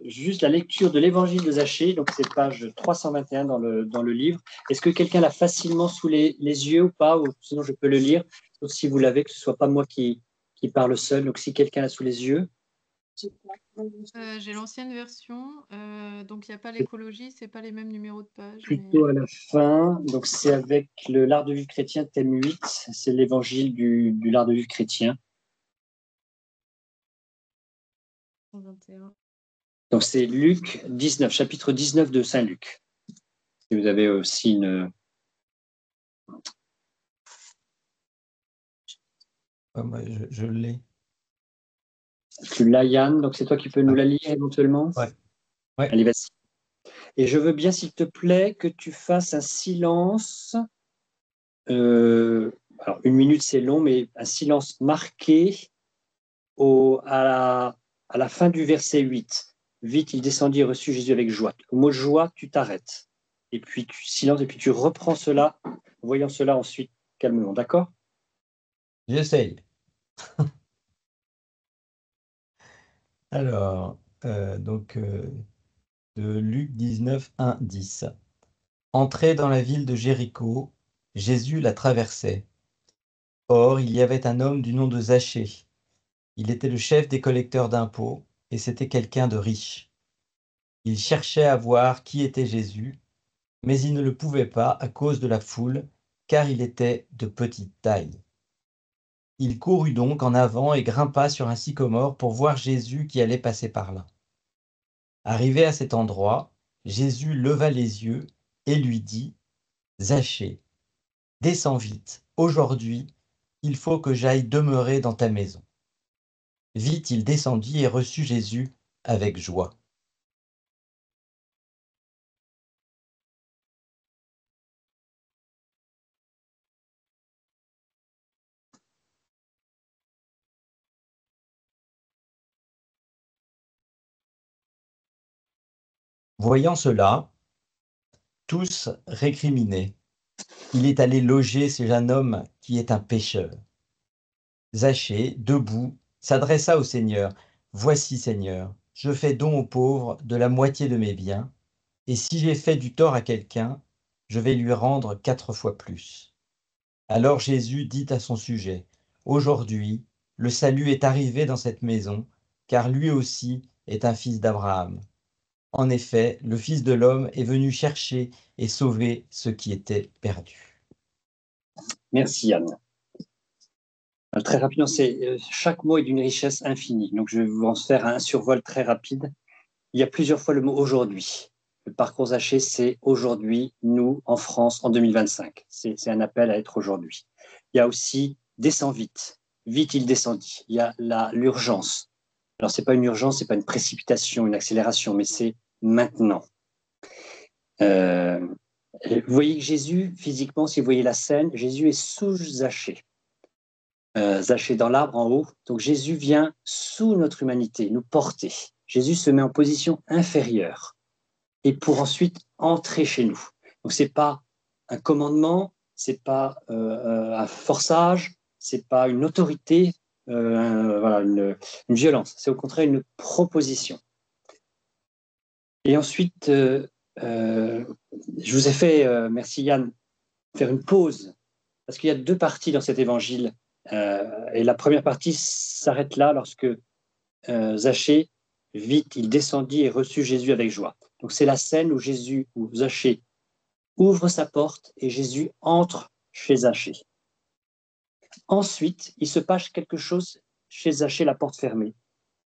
juste la lecture de l'évangile de Zaché, donc c'est page 321 dans le livre. Est-ce que quelqu'un l'a facilement sous les yeux ou pas, ou sinon je peux le lire, sauf si vous l'avez, que ce ne soit pas moi qui parle seul. Donc si quelqu'un l'a sous les yeux. J'ai l'ancienne version, donc il n'y a pas l'écologie, c'est pas les mêmes numéros de page. Plutôt à la fin, donc c'est avec l'art de vivre chrétien, thème 8, c'est l'évangile du l'art de vivre chrétien. 21. Donc c'est Luc 19, chapitre 19 de Saint Luc. Et vous avez aussi une... Moi, je l'ai. Tu l'as, Yann, donc c'est toi qui peux nous la lire éventuellement. Ouais. Allez, vas-y. Et je veux bien, s'il te plaît, que tu fasses un silence. Alors, 1 minute, c'est long, mais un silence marqué à la fin du verset 8. Vite, il descendit et reçut Jésus avec joie. Au mot joie, tu t'arrêtes. Et puis tu silence, et puis tu reprends cela, voyant cela ensuite calmement. D'accord? J'essaye. Alors, de Luc 19, 1, 10. Entré dans la ville de Jéricho, Jésus la traversait. Or, il y avait un homme du nom de Zachée. Il était le chef des collecteurs d'impôts, et c'était quelqu'un de riche. Il cherchait à voir qui était Jésus, mais il ne le pouvait pas à cause de la foule, car il était de petite taille. Il courut donc en avant et grimpa sur un sycomore pour voir Jésus qui allait passer par là. Arrivé à cet endroit, Jésus leva les yeux et lui dit : « Zachée, descends vite, aujourd'hui, il faut que j'aille demeurer dans ta maison. » Vite il descendit et reçut Jésus avec joie. Voyant cela, tous récriminaient. Il est allé loger chez un homme qui est un pécheur. Zachée, debout, s'adressa au Seigneur. « Voici, Seigneur, je fais don aux pauvres de la moitié de mes biens, et si j'ai fait du tort à quelqu'un, je vais lui rendre 4 fois plus. » Alors Jésus dit à son sujet : « Aujourd'hui, le salut est arrivé dans cette maison, car lui aussi est un fils d'Abraham. En effet, le Fils de l'homme est venu chercher et sauver ceux qui étaient perdus. » Merci Yann. Très rapidement, chaque mot est d'une richesse infinie. Donc je vais vous en faire un survol très rapide. Il y a plusieurs fois le mot aujourd'hui. Le parcours Zachée, c'est aujourd'hui, nous, en France, en 2025. C'est un appel à être aujourd'hui. Il y a aussi descends vite. Vite, il descendit. Il y a l'urgence. Alors, ce n'est pas une urgence, ce n'est pas une précipitation, une accélération, mais c'est maintenant. Vous voyez que Jésus, physiquement, si vous voyez la scène, Jésus est sous Zachée. Zachée dans l'arbre en haut. Donc, Jésus vient sous notre humanité, nous porter. Jésus se met en position inférieure et pour ensuite entrer chez nous. Donc, ce n'est pas un commandement, ce n'est pas un forçage, ce n'est pas une autorité, une violence. C'est au contraire une proposition. Et ensuite, je vous ai fait, merci Yann, faire une pause, parce qu'il y a 2 parties dans cet évangile. Et la première partie s'arrête là lorsque Zachée, vite, il descendit et reçut Jésus avec joie. Donc c'est la scène où Zachée ouvre sa porte et Jésus entre chez Zachée. Ensuite, il se passe quelque chose chez Zachée, la porte fermée,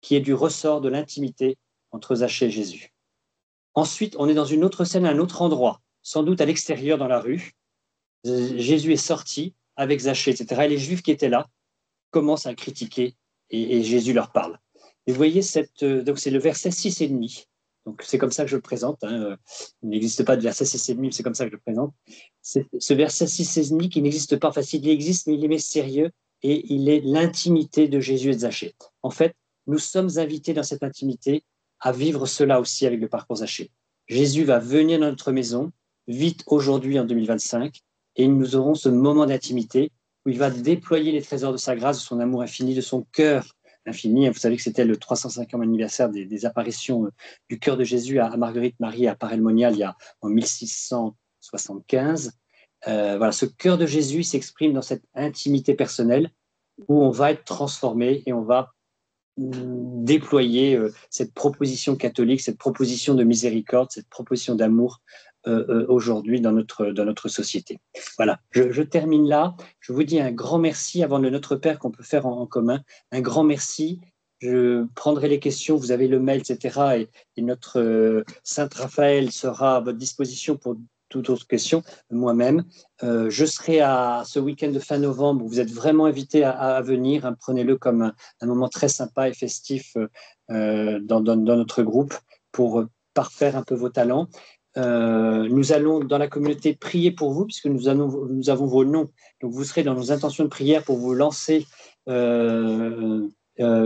qui est du ressort de l'intimité entre Zachée et Jésus. Ensuite, on est dans une autre scène, à un autre endroit, sans doute à l'extérieur dans la rue. Jésus est sorti avec Zachée, etc. Et les Juifs qui étaient là commencent à critiquer et Jésus leur parle. Et vous voyez, donc c'est le verset 6 et demi. Donc c'est comme ça que je le présente. Il n'existe pas de verset 6 et demi, c'est comme ça que je le présente. C'est ce verset 6 et demi qui n'existe pas. Enfin, il existe, mais il est sérieux et il est l'intimité de Jésus et de Zachée. En fait, nous sommes invités dans cette intimité à vivre cela aussi avec le parcours Zachée. Jésus va venir dans notre maison, vite aujourd'hui en 2025, et nous aurons ce moment d'intimité où il va déployer les trésors de sa grâce, de son amour infini, de son cœur infini. Vous savez que c'était le 305e anniversaire des apparitions du cœur de Jésus à Marguerite-Marie à Parelmonial en 1675. Ce cœur de Jésus s'exprime dans cette intimité personnelle où on va être transformé et on va déployer cette proposition catholique, cette proposition de miséricorde, cette proposition d'amour aujourd'hui dans notre société. Voilà, je termine là. Je vous dis un grand merci avant le Notre Père qu'on peut faire en commun. Un grand merci. Je prendrai les questions, vous avez le mail, etc. Et notre Sainte Raphaël sera à votre disposition pour toute autre question, moi-même. Je serai à ce week-end de fin novembre. Vous êtes vraiment invités à venir. Hein, prenez-le comme un moment très sympa et festif dans notre groupe pour parfaire un peu vos talents. Nous allons dans la communauté prier pour vous puisque nous avons vos noms. Donc vous serez dans nos intentions de prière pour vous lancer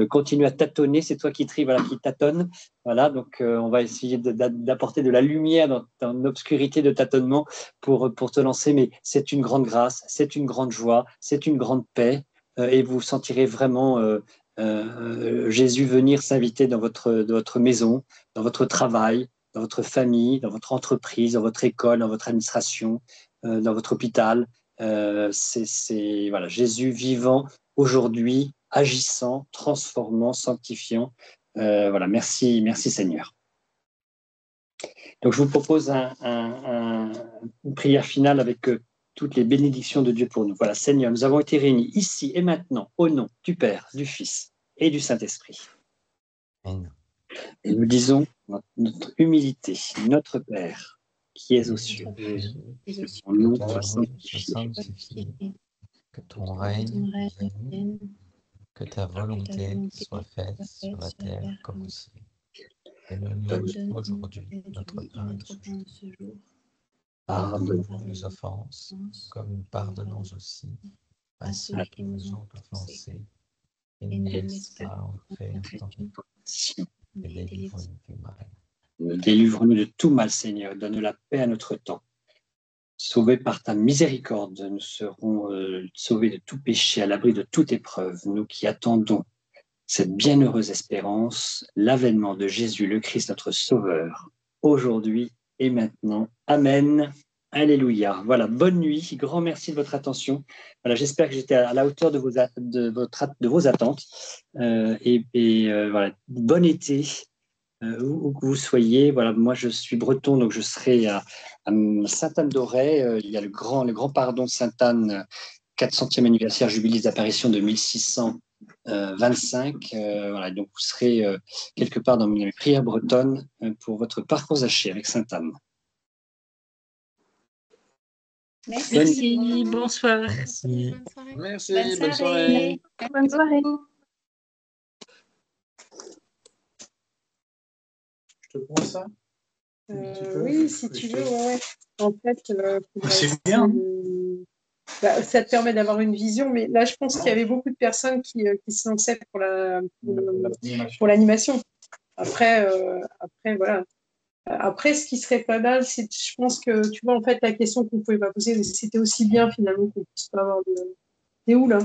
continue à tâtonner. C'est toi qui trie, voilà, qui tâtonne. Voilà, donc on va essayer d'apporter de la lumière dans l'obscurité de tâtonnement pour te lancer. Mais c'est une grande grâce, c'est une grande joie, c'est une grande paix. Et vous sentirez vraiment Jésus venir s'inviter dans votre maison, dans votre travail, dans votre famille, dans votre entreprise, dans votre école, dans votre administration, dans votre hôpital. Voilà, Jésus vivant aujourd'hui, agissant, transformant, sanctifiant. Voilà, merci Seigneur. Donc je vous propose une prière finale avec toutes les bénédictions de Dieu pour nous. Voilà, Seigneur, nous avons été réunis ici et maintenant au nom du Père, du Fils et du Saint-Esprit. Amen. Et nous disons notre humilité, notre Père, qui es aux cieux, que ton nom soit sanctifié, Que ton règne vienne, que ta volonté soit faite sur la terre comme au ciel. Et donne-nous aujourd'hui notre pain de ce jour. Pardonne-nous nos offenses, comme nous pardonnons aussi à ceux qui nous ont offensés. Et ne nous laisse pas entrer en tentation, et délivre-nous du mal. Délivre-nous de tout mal, Seigneur. Donne la paix à notre temps. Sauvés par ta miséricorde, nous serons sauvés de tout péché, à l'abri de toute épreuve. Nous qui attendons cette bienheureuse espérance, l'avènement de Jésus le Christ, notre Sauveur, aujourd'hui et maintenant. Amen. Alléluia. Voilà, bonne nuit. Grand merci de votre attention. Voilà, j'espère que j'étais à la hauteur de vos attentes. Voilà, bon été. Où que vous soyez. Voilà, moi je suis breton, donc je serai à Sainte-Anne-d'Auray. Il y a le grand pardon de Sainte-Anne, 400e anniversaire jubilé d'apparition de 1625. Voilà, donc vous serez quelque part dans mes prières bretonnes pour votre parcours haché avec Sainte-Anne. Merci, bonsoir. Merci. Bonne soirée. Merci, Bonne bonne soirée. soirée. Bonne soirée. Je te prends ça? Oui, si tu veux, ouais. En fait, C'est bien. Ça te permet d'avoir une vision, mais là, je pense qu'il y avait beaucoup de personnes qui se lançaient pour l'animation. Après, voilà. Après, ce qui serait pas mal, c'est, je pense que, tu vois, en fait, la question qu'on pouvait pas poser, c'était aussi bien finalement qu'on puisse pas avoir de... T'es où là?